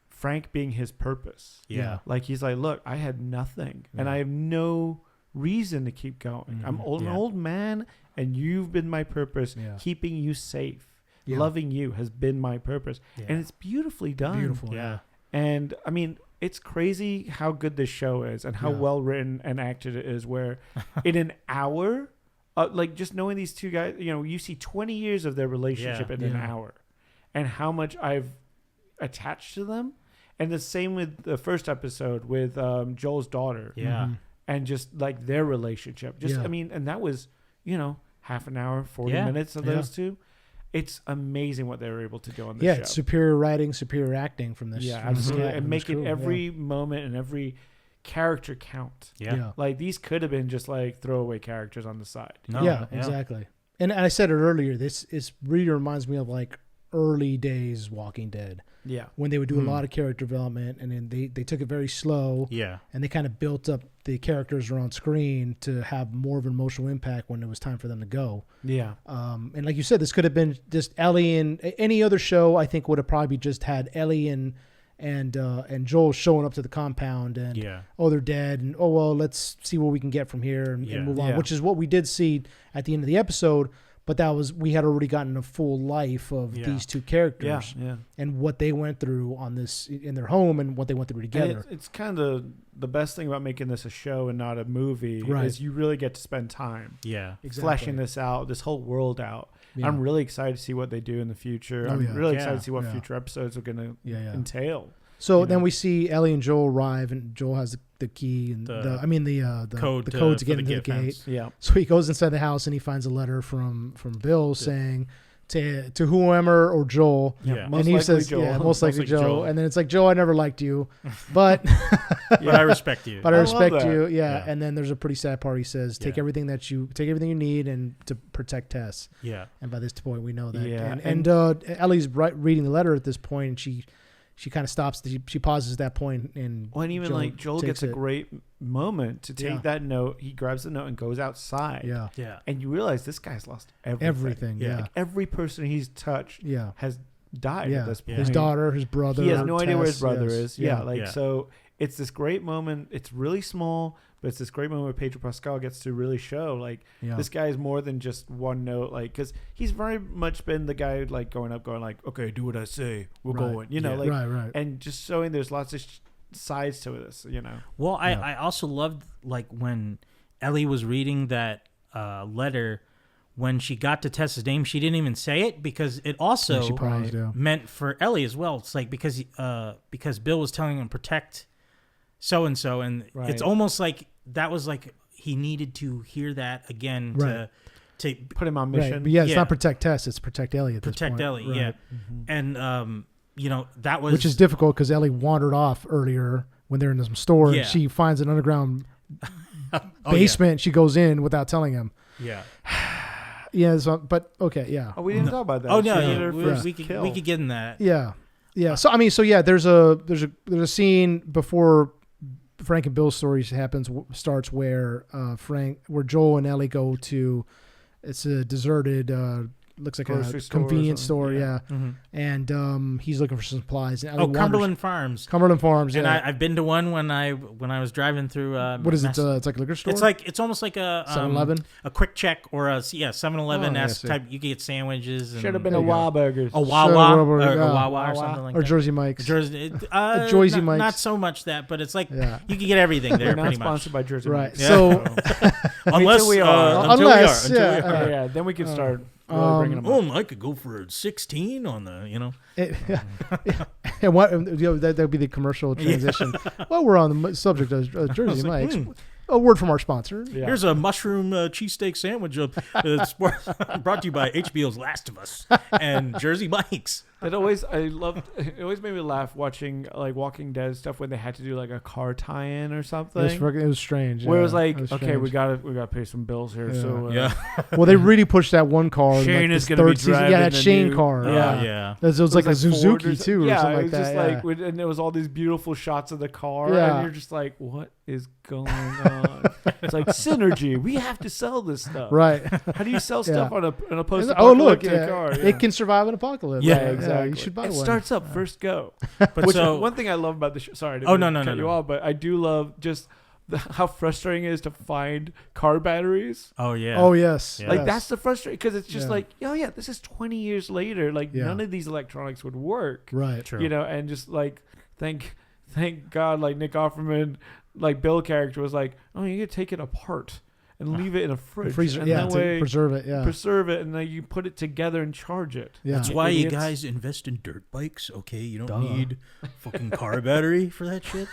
Frank being his purpose. Yeah. Like he's like, look, I had nothing and I have no reason to keep going. I'm an old man, and you've been my purpose. Yeah. Keeping you safe, Yeah. loving you has been my purpose. Yeah. And it's beautifully done. Beautiful. Yeah. And I mean, it's crazy how good this show is and how Yeah. well written and acted it is, where in an hour, like just knowing these two guys, you see 20 years of their relationship in an hour, and how much I've attached to them. And the same with the first episode with Joel's daughter. Yeah. And just like their relationship. Yeah. And that was, half an hour, 40 Yeah. minutes of Yeah. those two. it's amazing what they were able to do on this Yeah, show. it's superior writing, superior acting from this. Yeah, from this absolutely. cat, And from this making crew, every moment and every character count. Yeah. Like these could have been just like throwaway characters on the side. No, yeah, exactly. And I said it earlier. This really reminds me of like early days Walking Dead, Yeah. when they would do a lot of character development, and then they took it very slow. Yeah. And they kind of built up the characters around screen to have more of an emotional impact when it was time for them to go. Yeah. And like you said, this could have been just Ellie, and any other show I think would have probably just had Ellie and Joel showing up to the compound, and they're dead, and well, let's see what we can get from here and move on, Yeah. which is what we did see at the end of the episode. But we had already gotten a full life of these two characters and what they went through in their home and what they went through together. It's kind of the best thing about making this a show and not a movie Right. is you really get to spend time Exactly. fleshing this out, this whole world out. Yeah. I'm really excited to see what they do in the future. Oh, I'm yeah. really Yeah. excited to see what Yeah. future episodes are going to Yeah. entail. So you then know. we see Ellie and Joel arrive, and Joel has the key and The the code the to- code to for get the into the gift gate. fence. Yeah. So he goes inside the house and he finds a letter from Bill saying to whoever or Joel. Yeah. Most And he likely says, Joel. yeah, most likely likely Joe. Joel. And then it's like, Joe, I never liked you, but But I respect you. but I I love respect that. you. Yeah. Yeah. And then there's a pretty sad part. He says, take Yeah. everything you need and to protect Tess. Yeah. And by this point, we know that. Yeah, And Ellie's reading the letter at this point, and she kind of stops. She pauses at that point, and Well, and even like Joel takes gets a it. great moment to take Yeah. that note. He grabs the note and goes outside. Yeah. Yeah. And you realize this guy's lost everything. Everything. Yeah. Yeah. Like every person he's touched Yeah. has died Yeah. at this point. His daughter, his brother. He has no idea where his Tess, brother yes. is. Yeah, like Yeah. so it's this great moment. It's really small, but it's this great moment where Pedro Pascal gets to really show like Yeah. this guy is more than just one note. Like because he's very much been the guy like going like, okay, do what I say, we're Right. going. You know, Yeah. like right. and just showing there's lots of sides to this. You know, Well, Yeah. I also loved like when Ellie was reading that letter. When she got to Tessa's name, she didn't even say it because it also she paused, yeah. meant for Ellie as well. It's like because Bill was telling him protect so and so, and Right. it's almost like that was like he needed to hear that again Right. to put him on Right. mission. But yeah, it's Yeah. not protect Tess, it's protect Ellie at this protect point. Ellie. Right. Yeah, and that was Which is difficult because Ellie wandered off earlier when they're in some store, Yeah. and she finds an underground oh, basement. She goes in without telling him. Yeah. Yeah, but okay, yeah. Oh, we didn't talk about that. Oh She no, did yeah. her We, first we kill. could get in that. Yeah. So I mean, there's a scene before Frank and Bill's story starts where where Joel and Ellie go to, it's a deserted looks like Grocery a store or convenience store, something, yeah. Mhm. And he's looking for some supplies. And Ellie Oh, wanders- Cumberland Farms. Cumberland Farms, And yeah. I've been to one when I was driving through. What is it? It's like a liquor store. It's almost like a 7-Eleven? a quick check or a 7-Eleven Oh, yeah, esque see. type. You can get sandwiches. Should have and been There a you go. Wahlburgers. a Wawa or yeah. a Wawa or Wawa. something like or that. Jersey Mike's. Jersey, Jersey not, Mike's. not so much that, but it's like Yeah. you can get everything there We're not pretty much. sponsored by Jersey. Right. Mike's. Yeah. So Unless we are. until we are. Unless, Until yeah, we are. Yeah, then we can start really bringing them up. Oh, I could go for a 16 on the, and what that would be the commercial transition. Well, we're on the subject of Jersey Mike's. A word from our sponsor. Yeah. Here's a mushroom cheesesteak sandwich it's brought to you by HBO's Last of Us and Jersey Mike's. It always made me laugh watching like Walking Dead stuff when they had to do like a car tie-in or something. It was strange. where it yeah. was like, It was okay, strange. we gotta pay some bills here. Yeah. So Yeah. Well, they really pushed that one car. Shane like is this gonna be third season. driving Yeah, that the Shane new- car. Yeah. Yeah. It was like a Ford Suzuki or too, or yeah, something it like was that. just yeah. like, and there was all these beautiful shots of the car, Yeah. and you're just like, what is going on? It's like synergy. We have to sell this stuff. Right. How do you sell Yeah. stuff on a Oh, post-apocalyptic look, yeah, car? it can survive an apocalypse. Yeah, exactly. You should buy it one. starts up first go. But Which so one thing I love about the show. Sorry, I didn't Oh, mean no, to no, cut no, you no. off, but I do love just how frustrating it is to find car batteries. Oh yeah. Oh yes. Yeah. Like yes. that's the frustrating because it's just Yeah. like, oh yeah, this is 20 years later. Like Yeah. none of these electronics would work. right. True. You know, and just like thank God, like Nick Offerman, like Bill character was like, oh, you can take it apart and leave it in a fridge, Freezer, and yeah, that to way preserve it. Yeah. preserve it, and then you put it together and charge it. Yeah. That's why you Idiots. guys invest in dirt bikes, okay? You don't Duh. need fucking car battery for that shit.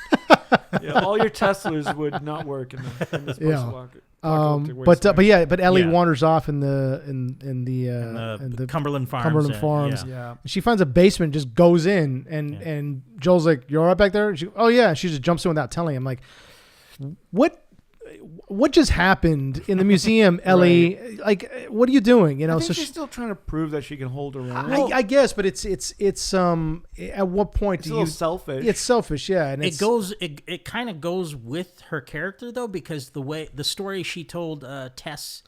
Yeah, all your Teslas would not work in this Yeah. post-apocalyptic wasteland. but Ellie Yeah. wanders off in the Cumberland Farms. Cumberland Farms. Yeah. She finds a basement, just goes in, and Joel's like, "You all right back there?" She, "Oh yeah." She just jumps in without telling him. Like, what just happened in the museum, Ellie? Right. Like, what are you doing? You know, I think so she's still trying to prove that she can hold her own. I guess, but it's at what point It's a do little you? selfish. It's selfish, yeah. And It kind of goes with her character though, because the story she told Tess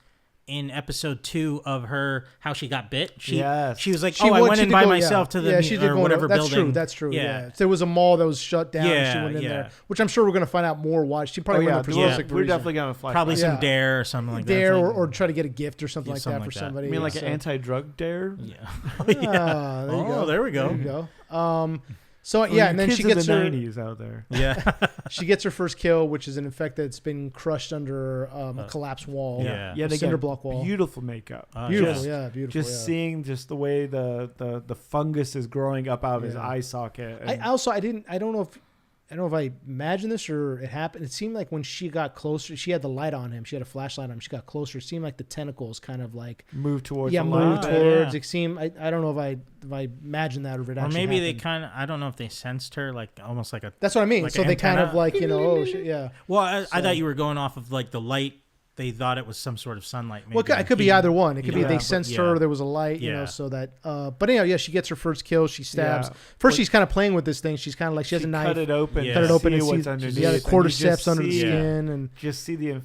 in episode 2 of her how she got bit. She was like, I went in by myself to the she did or go whatever that's building. True. That's true. Yeah. Yeah. There was a mall that was shut down. and she Yeah, went in yeah. there, which I'm sure we're going to find out more. Why she probably went there for yeah. specific We're reason. definitely going to fly. Probably some Yeah. dare or something like dare that. or try to get a gift or something Yeah, like something that like for that. somebody. I mean, like so, an anti-drug dare. Yeah. Ah, there you go. There we go. There you go. So For yeah, you and then kids she of gets the her 90s out there. Yeah. she gets her first kill, which is an infected that's been crushed under a collapsed wall. Yeah. Yet a cinder again, block wall. beautiful makeup. Beautiful, Yeah. beautiful. Just seeing just the way the fungus is growing up out of his Yeah. eye socket. I and- also I don't know if I imagined this or it happened. It seemed like when she got closer, she had the light on him. She had a flashlight on him. She got closer. It seemed like the tentacles kind of like move towards the moved light. towards. Yeah. It seemed. I don't know if I imagined that or if it Or actually maybe they happened. kind of, I don't know if they sensed her, like almost like a. That's what I mean. like So an they kind of antenna. like oh shit, yeah. Well, I So- thought you were going off of like the light. They thought it was some sort of sunlight. Maybe. Well, it could be He- either one. It could be Yeah, they but sensed yeah. her. There was a light, you know, Yeah. so that. But anyhow, yeah, she gets her first kill. She stabs. Yeah. First, But- she's kind of playing with this thing. She's kind of like she has a knife. Cut it open. Yeah. Cut it open see and what's see underneath. yeah, the and you cordyceps just under the see- skin, and Just see the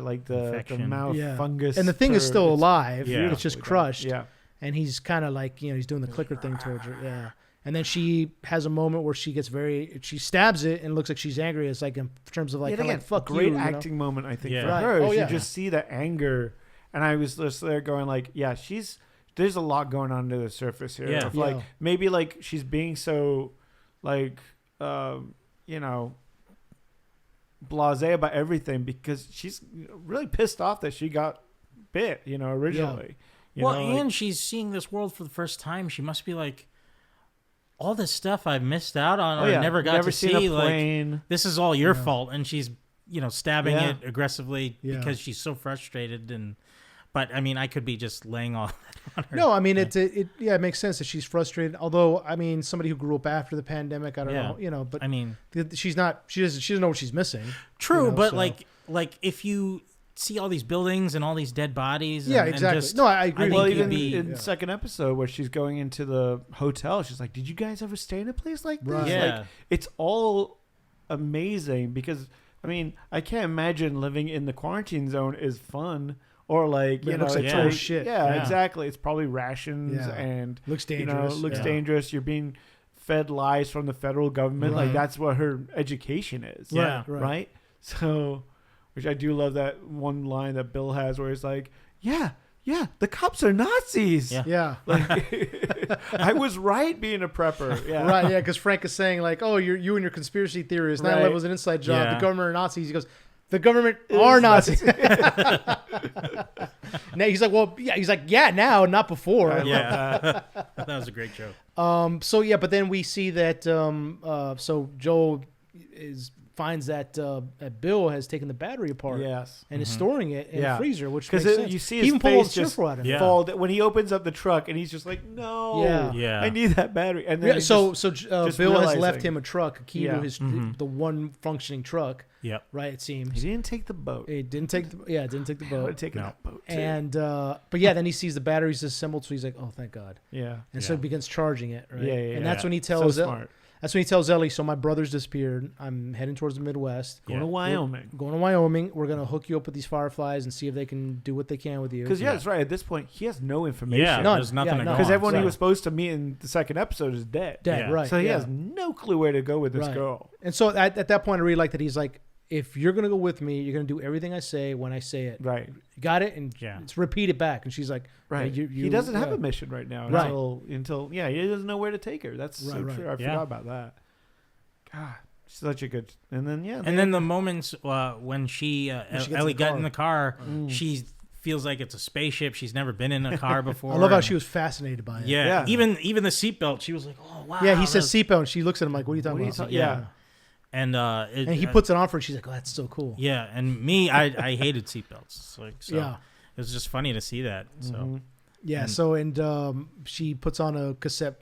like the Infection. mouth Yeah. fungus. and the thing is still alive. Yeah. It's just beautifully done. crushed. Yeah. And he's kind of like he's doing the clicker thing towards her. Yeah. And then she has a moment where she gets she stabs it and looks like she's angry. It's like in terms of like, Yeah, kind of again, like fuck great you. acting moment, I think, Yeah. for Right. her. Oh, You yeah. just see the anger, and I was just there going like, yeah, there's a lot going on under the surface here. Yeah. Of like Yeah. maybe like she's being so like blasé about everything because she's really pissed off that she got bit, originally. You Well, know, like- and she's seeing this world for the first time. She must be like, all this stuff I've missed out on or never got to seen see. a Like, plane. this is all your Yeah. fault, and she's stabbing Yeah. it aggressively Yeah. because she's so frustrated. But I mean, I could be just laying all that on her. No, I mean it makes sense that she's frustrated. Although I mean somebody who grew up after the pandemic, I don't Yeah. know, but I mean, she doesn't know what she's missing. true, You know, but so- like if you see all these buildings and all these dead bodies, Yeah, and exactly. just, No, I agree. think Well, you'd even be- in yeah. second episode where she's going into the hotel, she's like, "Did you guys ever stay in a place like this?" Right. Yeah. Like, it's all amazing because I mean, I can't imagine living in the quarantine zone is fun or like It looks like it's total shit. Yeah, Yeah. exactly. It's probably rations Yeah. and Looks it dangerous. looks yeah. dangerous. You're being fed lies from the federal government. Right. Like that's what her education is. Yeah. Right. So, which I do love that one line that Bill has where he's like, "Yeah, the cops are Nazis." Yeah. Yeah. Like, I was right being a prepper. Yeah. Right, yeah, because Frank is saying like, "Oh, you and your conspiracy theories. 9/11 Right. was an inside job. Yeah. The government are Nazis." He goes, "The government are Nazis." Now he's like, "Well, yeah." He's like, "Yeah, now, not before." I love Yeah. that. that was a great joke. So yeah, but then we see that so Joel finds that Bill has taken the battery apart Yes. and is storing it in Yeah. a freezer, which Because makes sense. you see He his even pulled all face the just shit out of it. Yeah. fall when he opens up the truck and he's just like, "No, Yeah. Yeah. I need that battery." And then Yeah, he so just- so just Bill has realizing. left him a truck, a key Yeah. to his Mhm. the one functioning truck, Yep. right? It seems he didn't take the boat. it didn't take the it didn't take the I would have boat. taken No. that boat too. And but yeah, then he sees the batteries assembled, so he's like, "Oh, thank God!" yeah, And so Yeah. he begins charging it, right? Yeah, yeah, And yeah. that's when he so tells smart. that's when he tells Ellie, "So my brother's disappeared. I'm heading towards the Midwest, Going Yeah. to Wyoming. going to Wyoming. We're gonna hook you up with these fireflies and see if they can do what they can with you." Because that's right. At this point, he has no information. Yeah. None. There's nothing Yeah, to none. go Because on. everyone he Right. was supposed to meet in the second episode is dead. dead, Yeah. right? So he yeah. has no clue where to go with this Right. girl. And so at that point, I really like that he's like, "If you're gonna go with me, you're gonna do everything I say when I say it. Right. You got it?" And Yeah. it's repeat it back. And she's like, Right. Yeah, he doesn't have yeah. a mission right now Right. until he doesn't know where to take her. That's so Right. true. I Yeah. forgot about that. God, such a good. And then And then the moments when she gets in Ellie the got car. in the car, Mm. she feels like it's a spaceship. She's never been in a car before. I love how and- she was fascinated by it. Yeah. Yeah. Even the seatbelt, she was like, "Oh wow." Yeah, he says that's- seatbelt, and she looks at him like, "What are you talking What are you about?" talking- yeah. And And he puts it on for her. And she's like, "Oh, that's so cool." yeah, and me, I hated seatbelts. Like, so Yeah. it was just funny to see that. So Yeah. And- So she puts on a cassette.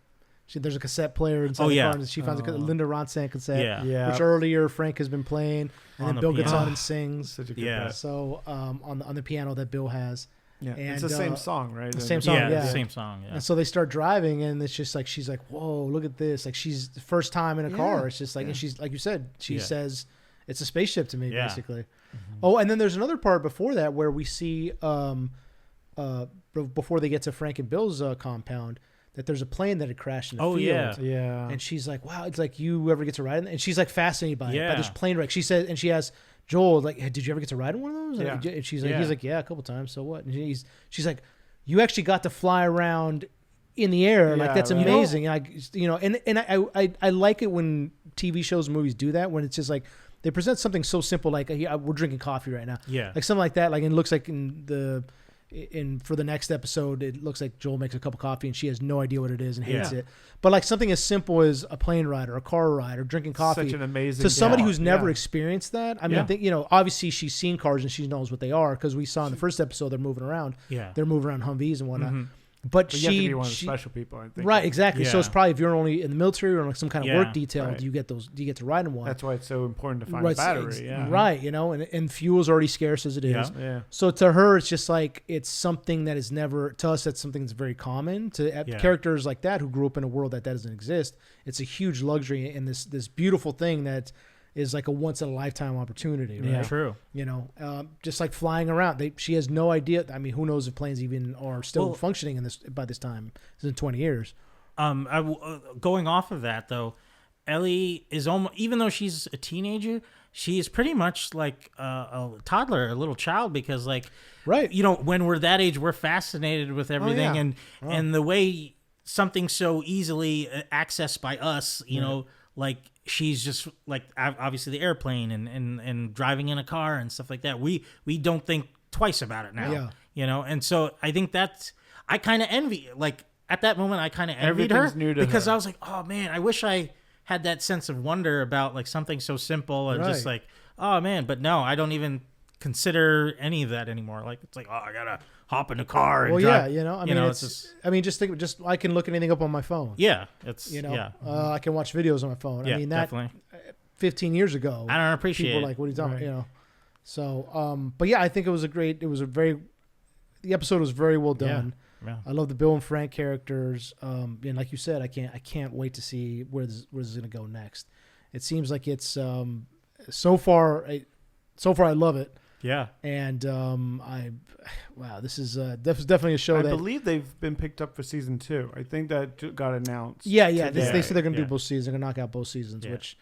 There's a cassette player inside Oh, the yeah. car, and she finds a Linda Ronstadt cassette, yeah, Yeah. which earlier Frank has been playing, and On then the Bill gets piano. on and sings. Such a good Yeah. bet. So on the piano that Bill has, Yeah. And, it's the same song, right? the same song, yeah, yeah. the same song. Yeah, and so they start driving, and it's just like she's like, "Whoa, look at this!" Like she's the first time in a car. It's just like, and she's like you said, she Yeah. says it's a spaceship to me, Yeah. basically. Oh, and then there's another part before that where we see before they get to Frank and Bill's compound, that there's a plane that had crashed in the field. yeah. Yeah. And she's like, "Wow, it's like you ever get to ride in?" And she's like fascinated by Yeah. this plane wreck. She said, and she asks Joel, like, "Hey, did you ever get to ride in one of those?" Yeah. And she's like, Yeah. "He's like, yeah, a couple times. So what?" And she's like, "You actually got to fly around in the air. Like Yeah, that's right. amazing." And I like it when TV shows and movies do that, when it's just like they present something so simple, like we're drinking coffee right now, Yeah. like something like that. Like, and it looks like for the next episode, it looks like Joel makes a cup of coffee and she has no idea what it is and hates Yeah. it. But like something as simple as a plane ride or a car ride or drinking coffee Such an amazing to somebody thought. who's never Yeah. experienced that. I mean, Yeah. I think, obviously she's seen cars and she knows what they are because we saw in the first episode they're moving around. Yeah. They're moving around Humvees and whatnot. Mhm. But But you have to she, be one of the special people, I think. right, exactly. So Yeah. it's probably if you're only in the military or like some kind of Yeah. work detail, Right. do you get to ride in one? That's why it's so important to find right, a battery. Yeah. right. And fuel's already scarce as it is. Yeah. Yeah. So to her, it's just like it's something that is never to us. That's something that's very common to Yeah. characters like that who grew up in a world that doesn't exist. It's a huge luxury and this beautiful thing that is like a once in a lifetime opportunity. Right? Yeah. True. Just like flying around. She has no idea. I mean, who knows if planes even are still Well- functioning in this by this time? It's in 20 years. Going off of that though, Ellie is almost, even though she's a teenager, she is pretty much like a toddler, a little child, because like, Right. when we're that age, we're fascinated with everything, yeah. and the way something so easily accessed by us, like she's just like obviously the airplane and driving in a car and stuff like that. We don't think twice about it now, and so I think I kind of envy, like at that moment, I kind of envied her Everything's new to because her. I was like, oh man, I wish I had that sense of wonder about like something so simple and just Right. like, oh man, but no, I don't even consider any of that anymore. Like it's like, oh, I gotta hop in the car and Well, drive. yeah, I mean, it's it's just, I mean, just I can look anything up on my phone. yeah, it's Yeah. yeah, I can watch videos on my phone. yeah, I mean, that definitely. 15 years ago, I don't appreciate people it. were like, what are you talking Right. about? So, but yeah, I think the episode was very well done. Yeah. I love the Bill and Frank characters. And like you said, I can't wait to see where this is going to go next. It seems like it's, so far I love it. Yeah. And, this is definitely a show I that, believe they've been picked up for season 2. I think that got announced. yeah. today. They said they're going to Yeah. do both seasons. They're going to knock out both seasons, Yeah. which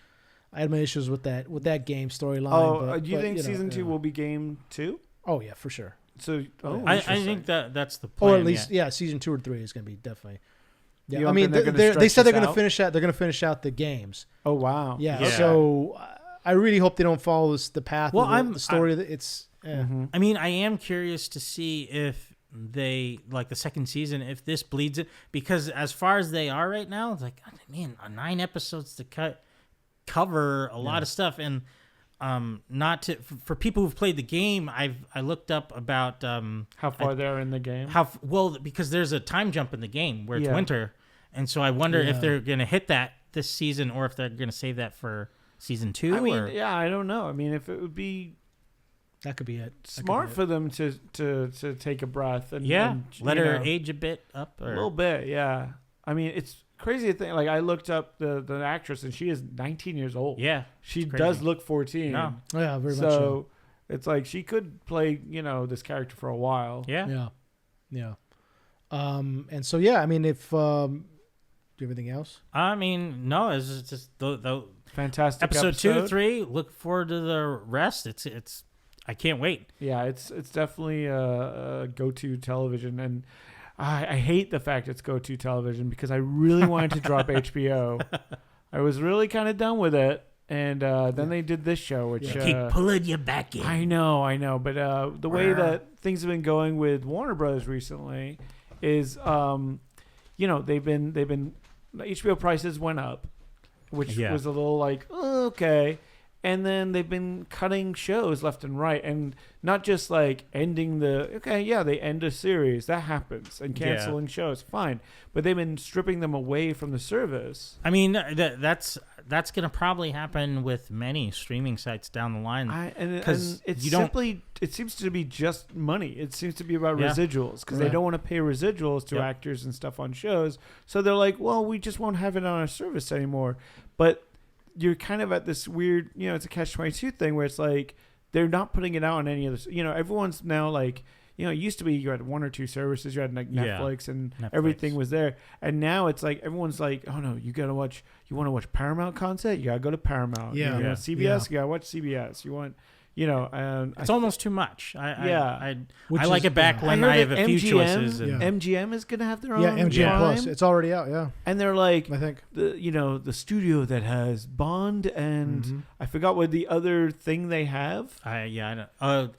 I had my issues with that game storyline. Oh, do you but, think season 2 yeah. will be game 2? Oh yeah, for sure. So, I interesting. think that's the plan. Or at least, season 2 or 3 is going to be definitely. Yeah, You I don't mean, think they're gonna they stretch said they're this going to out? finish out. They're going to finish out the games. Oh wow. Yeah. Yeah. So I really hope they don't follow the path. Well, of the story. That it's. Yeah. Mhm. I mean, I am curious to see if they, like the second season, if this bleeds it, because as far as they are right now, it's like, man, 9 episodes to cover a lot of stuff, and not to for people who've played the game, I looked up about How far they're in the game? because there's a time jump in the game where it's Yeah. winter, and so I wonder Yeah. if they're gonna hit that this season or if they're gonna save that for season 2. I mean, or, yeah, I don't know. I mean, if it would be That could be it. That could smart be for them to take a breath and yeah, and, let you her know, age a bit up, a or little bit. Yeah, I mean, it's crazy to think. Like I looked up the actress and she is 19 years old. yeah, she it's does crazy. look 14. No. it. Yeah, very much so. So it's like she could play this character for a while. yeah. Yeah. And so yeah, I mean, if do you have anything else? I mean, no, it's just the Fantastic episode episode. 2, 3. Look forward to the rest. It's. I can't wait. Yeah, it's definitely a go-to television, and I hate the fact it's go-to television because I really wanted to drop HBO. I was really kind of done with it, and then they did this show, which Keep pulling you back in. I know, but the way that things have been going with Warner Brothers recently is, they've been HBO prices went up, which Yeah. was a little like, oh, okay. And then they've been cutting shows left and right, and not just like ending they end a series, that happens, and canceling shows, fine, but they've been stripping them away from the service. I mean, that's going to probably happen with many streaming sites down the line. And it's you don't- simply, it seems to be just money. It seems to be about Yeah. residuals, because they Right. don't want to pay residuals to Yep. actors and stuff on shows. So they're like, well, we just won't have it on our service anymore. But you're kind of at this weird, it's a catch-22 thing where it's like they're not putting it out on any other. Everyone's now like, it used to be you had one or two services, you had like Yeah. Netflix, and Netflix. everything was there. And now it's like everyone's like, oh no, you want to watch Paramount content, you gotta go to Paramount. Yeah. You Yeah. want CBS, you gotta watch CBS. You want, It's almost too much. I Which like is- it back yeah. when heard I have that a few MGM choices. And, Yeah. MGM is gonna have their own. Yeah, MGM Prime, Plus. It's already out. Yeah, and they're like, I think. the studio that has Bond and Mhm. I forgot what the other thing they have. I don't.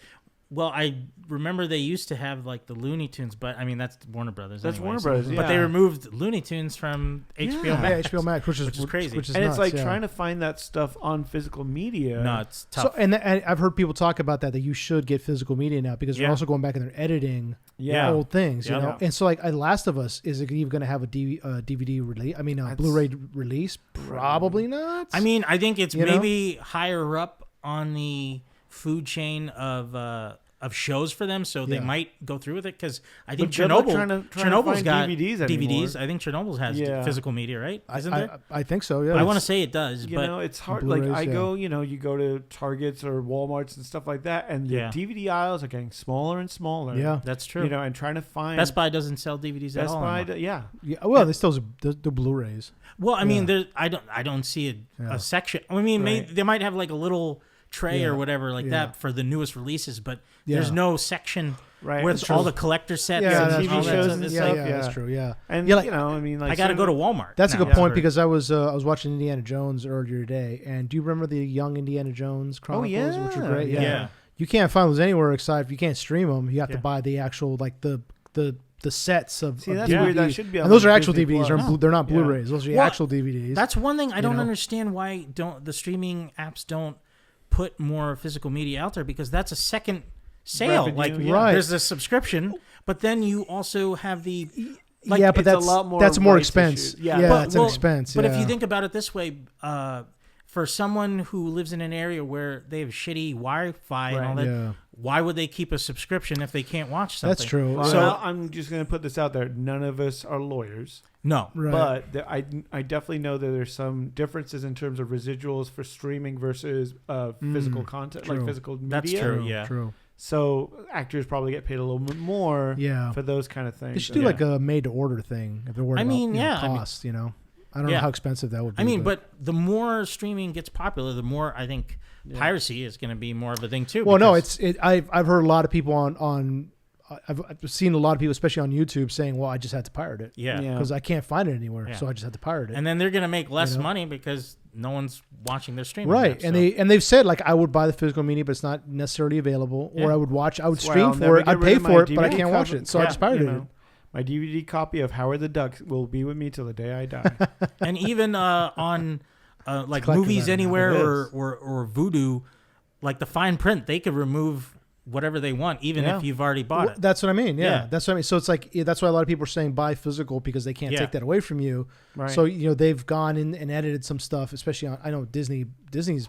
Well, I remember they used to have like the Looney Tunes, but I mean that's Warner Brothers. That's anyways. Warner Brothers, But they yeah. removed Looney Tunes from HBO Yeah. Yeah, Max. HBO Max, which is crazy. which is And nuts, it's like yeah. trying to find that stuff on physical media. No, it's tough. So, and I've heard people talk about that you should get physical media now because they're Yeah. also going back and they're editing Yeah. old things, Yeah. you know. And so, like, Last of Us, is it even going to have a DVD release? I mean, That's- Blu-ray release? Probably not. I mean, I think it's You know? maybe higher up on the food chain of shows for them, so they Yeah. might go through with it because I think But good luck Chernobyl. trying to Chernobyl's find got DVDs anymore. I think Chernobyl has Yeah. physical media, right? Isn't there? I think so. Yeah. I want to say it does, but It's hard. Like Blu-rays, I yeah. go, you go to Targets or Walmarts and stuff like that, and Yeah. the DVD aisles are getting smaller and smaller. Yeah. that's true. And trying to find Best Buy doesn't sell DVDs at Best all. Buy, anymore. yeah. Yeah. Well, they still the Blu-rays. Well, I mean, Yeah. I don't see Yeah. a section. I mean, Right. they might have like a little tray Yeah. or whatever like Yeah. that for the newest releases, but Yeah. there's no section Right. where That's it's all true. the collector sets Yeah, and that's TV all true. that shows stuff. and It's yeah, like, yeah, that's true. Yeah. And Yeah, like- I mean, like I got to go to Walmart. That's a now. good point Yeah. because I was watching Indiana Jones earlier today, and do you remember the Young Indiana Jones Chronicles, which yeah. were great? Yeah. You can't find those anywhere except you can't stream them. You have Yeah. to buy the actual like the sets of. See, of that's DVDs. weird. That should be on And those are like actual Disney DVDs. Plus. They're not Yeah. Blu-rays. Those are the Well, actual DVDs. That's one thing I don't know? understand why don't the streaming apps don't put more physical media out there because that's a second sale. Revenue, Like yeah. Right. there's a subscription, but then you also have the like, yeah, but it's a that's lot more that's more rights expense. issues. Yeah. Yeah, But- it's well, an expense. But if yeah. you think about it this way, for someone who lives in an area where they have shitty Wi-Fi and all Right. that, yeah, why would they keep a subscription if they can't watch something? that's true. Well, So- I'm just going to put this out there. None of us are lawyers, No. Right. but I definitely know that there's some differences in terms of residuals for streaming versus physical content, true. like physical media. That's true. yeah. True. So actors probably get paid a little bit more Yeah. for those kind of things. They should do Yeah. like a made-to-order thing if they're worried I mean, about yeah, I mean- cost. I don't know Yeah. how expensive that would be. I mean, but the more streaming gets popular, the more I think Yeah. piracy is going to be more of a thing too. well, no, because- I've heard a lot of people on I've seen a lot of people, especially on YouTube, saying, "Well, I just had to pirate it yeah. because I can't find it anywhere, Yeah. so I just had to pirate it." And then they're going to make less You know? money because no one's watching their streaming. Right, apps, and so- they've said like I would buy the physical media, but it's not necessarily available, Yeah. or I would That's why stream I'll for never it, get I'd rid pay of my for it, but I DVD can't watch cover. it, so I Yeah, just pirated it. My DVD copy of Howard the Duck will be with me till the day I die. and even on like collector's Movies item now. Anywhere It or, is. or Vudu, like the fine print, they could remove whatever they want, even Yeah. if you've already bought Well, it. that's what I mean. Yeah, Yeah. that's what I mean. So it's like that's why a lot of people are saying buy physical because they can't Yeah. take that away from you. Right. So they've gone in and edited some stuff, especially on. I know Disney's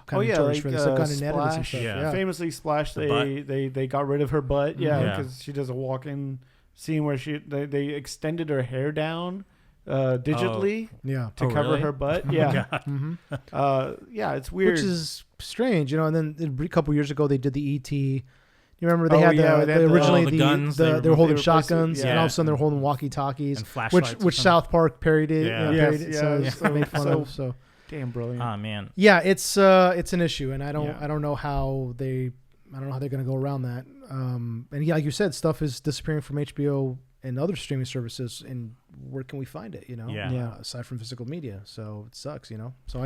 kind of notorious for this. They've gone and edited some Splash. stuff. Yeah. Yeah. Famously, Splash. The They got rid of her butt. Yeah, Yeah. because she does a walk-in scene where they extended her hair down digitally Yeah. to Oh, cover really? her butt. Yeah, hmm yeah, it's weird. Which is strange, And then a couple years ago they did the ET. You remember they Oh, had yeah, the they had the- originally the guns, they they were were holding replaced it, shotguns, and yeah. all of a sudden they're holding walkie talkies, And flashlights. which or something. South Park parodied. Yeah. Yes, Parodied, so yeah, it's so- made fun so- of. So Damn brilliant. Oh man. yeah, it's an issue, and I Yeah. don't know how they're going to go around that. And yeah, like you said, stuff is disappearing from HBO and other streaming services, and where can we find it? Yeah. Yeah. Aside from physical media, so it sucks. So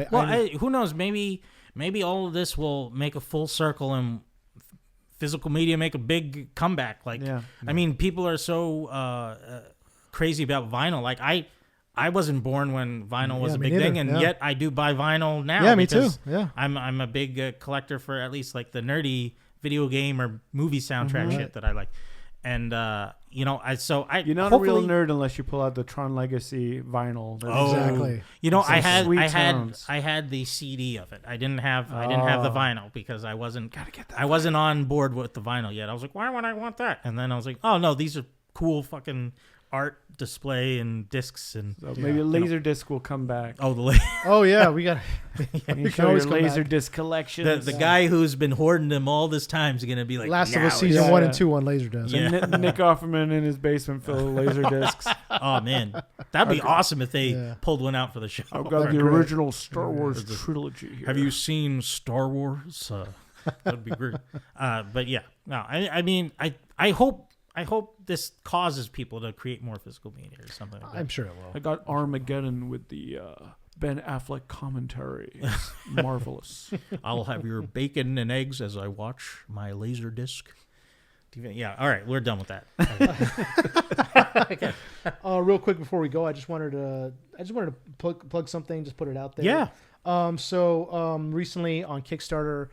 Who knows? Maybe all of this will make a full circle and physical media make a big comeback. Like, Yeah. I mean, people are so crazy about vinyl. Like, I wasn't born when vinyl was Yeah, a me big thing, neither, and yeah. yet I do buy vinyl now. Yeah, me too. because Yeah. I'm a big collector for at least like the nerdy video game or movie soundtrack Mhm. shit that I like. And you know, You're not a real nerd unless you pull out the Tron Legacy vinyl. Oh. Exactly. You know, Some sweet sounds. I had the CD of it. I didn't have the vinyl because I wasn't on board with the vinyl yet. I was like, why would I want that? And then I was like, oh no, these are cool fucking art display and discs and So maybe a laser disc will come back. Oh yeah, we got. You show your laser disc collection. the guy who's been hoarding them all this time is gonna be like Last of "Now Us it's-" season Yeah, 1 yeah. and 2 on Laserdisc. Yeah. Nick Offerman in his basement full of laser discs. Oh man, that'd be awesome if they Yeah. pulled one out for the show. I've got the Great. original Star Wars trilogy here. Have you seen Star Wars? That'd be great. But yeah, no, I mean, I hope this causes people to create more physical media or something like that. I'm sure it I will. got Armageddon with the Ben Affleck commentary. It's marvelous. I'll have your bacon and eggs as I watch my laser disc. Yeah, all right, we're done with that. Real quick before we go, I just wanted to plug something, just put it out there. Yeah. Recently on Kickstarter,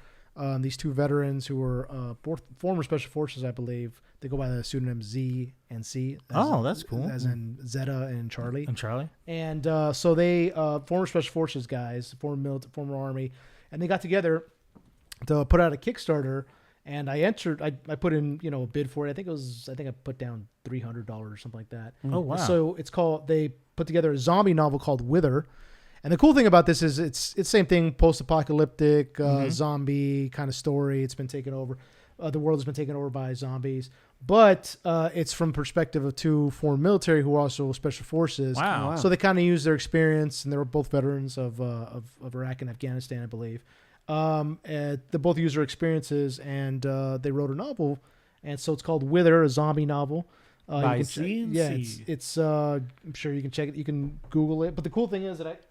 these two veterans who were former special forces, I believe, they go by the pseudonym Z and C. That's cool. As in Zeta and Charlie. And Charlie? And so they former special forces guys, former army, and they got together to put out a Kickstarter. And I put in, a bid for it. I think I put down $300 or something like that. Oh wow. So they put together a zombie novel called Wither. And the cool thing about this is it's same thing, post-apocalyptic zombie kind of story. It's been taken over. The world has been taken over by zombies, but it's from perspective of two foreign military who are also special forces. Wow. So they kind of use their experience, and they were both veterans of Iraq and Afghanistan, I believe. They both use their experiences, and they wrote a novel, and so it's called Wither, a zombie novel. By you can C&C. it's I'm sure you can check it. You can Google it. But the cool thing is that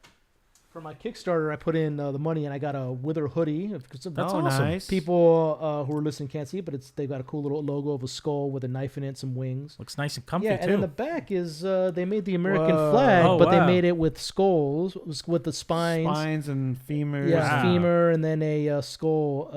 for my Kickstarter, I put in the money, and I got a Wither hoodie. That's awesome. Nice. People who are listening can't see it, but they've got a cool little logo of a skull with a knife in it, some wings. Looks nice and comfy Yeah, too. and in the back is they made the American Whoa. flag, Oh, but wow. they made it with skulls, with the spines. Spines and femurs. Yeah, Wow. femur, and then a skull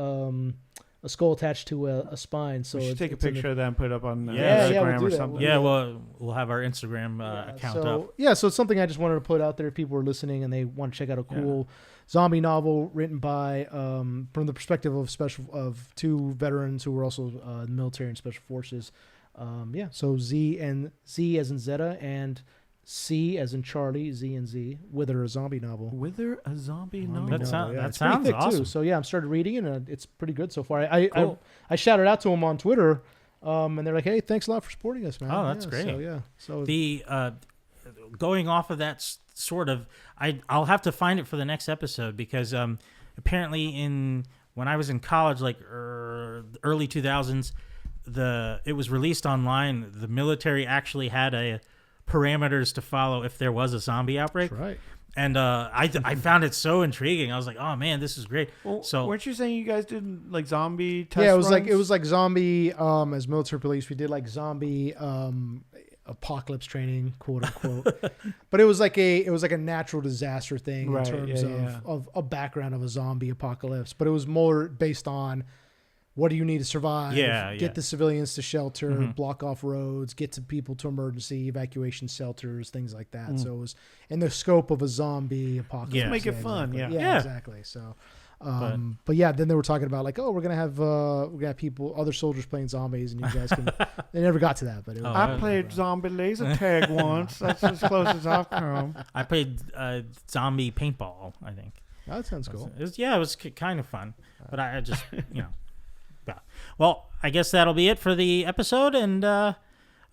attached to a spine. So We should take a it's in picture of that and put it up on Yeah, yeah, Instagram we'll do or that. something. yeah, we'll have our Instagram account up. So it's something I just wanted to put out there if people are listening and they want to check out a cool zombie novel written by from the perspective of two veterans who were also military and special forces. So Z as in Zeta and C as in Charlie, Z and Z, Wither, a zombie novel. Wither, a zombie novel. That sounds It's pretty sounds thick, awesome. too. So yeah, I'm started reading it, and it's pretty good so far. Cool. I shouted out to them on Twitter, and they're like, "Hey, thanks a lot for supporting us, man." Oh, that's Yeah, great. So yeah, so The going off of that sort of, I'll have to find it for the next episode because apparently when I was in college, like early 2000s, it was released online. The military actually had parameters to follow if there was a zombie outbreak. that's right. And I found it so intriguing. I was like, oh man, this is great. Well, So weren't you saying you guys did like zombie test Yeah, it was runs? like zombie. As military police, we did like zombie apocalypse training, quote unquote. But it was like a natural disaster thing Right, in terms yeah. of a background of a zombie apocalypse. But it was more based on what do you need to survive? Yeah, Get yeah. the civilians to shelter, Mhm. block off roads, get to people to emergency evacuation shelters, things like that. So it was in the scope of a zombie apocalypse. Yeah. Make it Yeah, fun, exactly. yeah. Exactly. So, but yeah, then they were talking about like, oh, we're gonna have people, other soldiers playing zombies, and you guys can. They never got to that, but it was, Oh, I played zombie laser tag once. That's as close as I've come. I played zombie paintball, I think. Oh, that sounds cool. It was kind of fun, but I just, yeah. Well, I guess that'll be it for the episode. And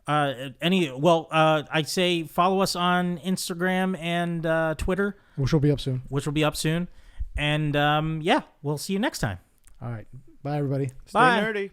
I'd say follow us on Instagram and Twitter, Which will be up soon. which will be up soon. And we'll see you next time. All right. Bye, everybody. Stay Bye. nerdy.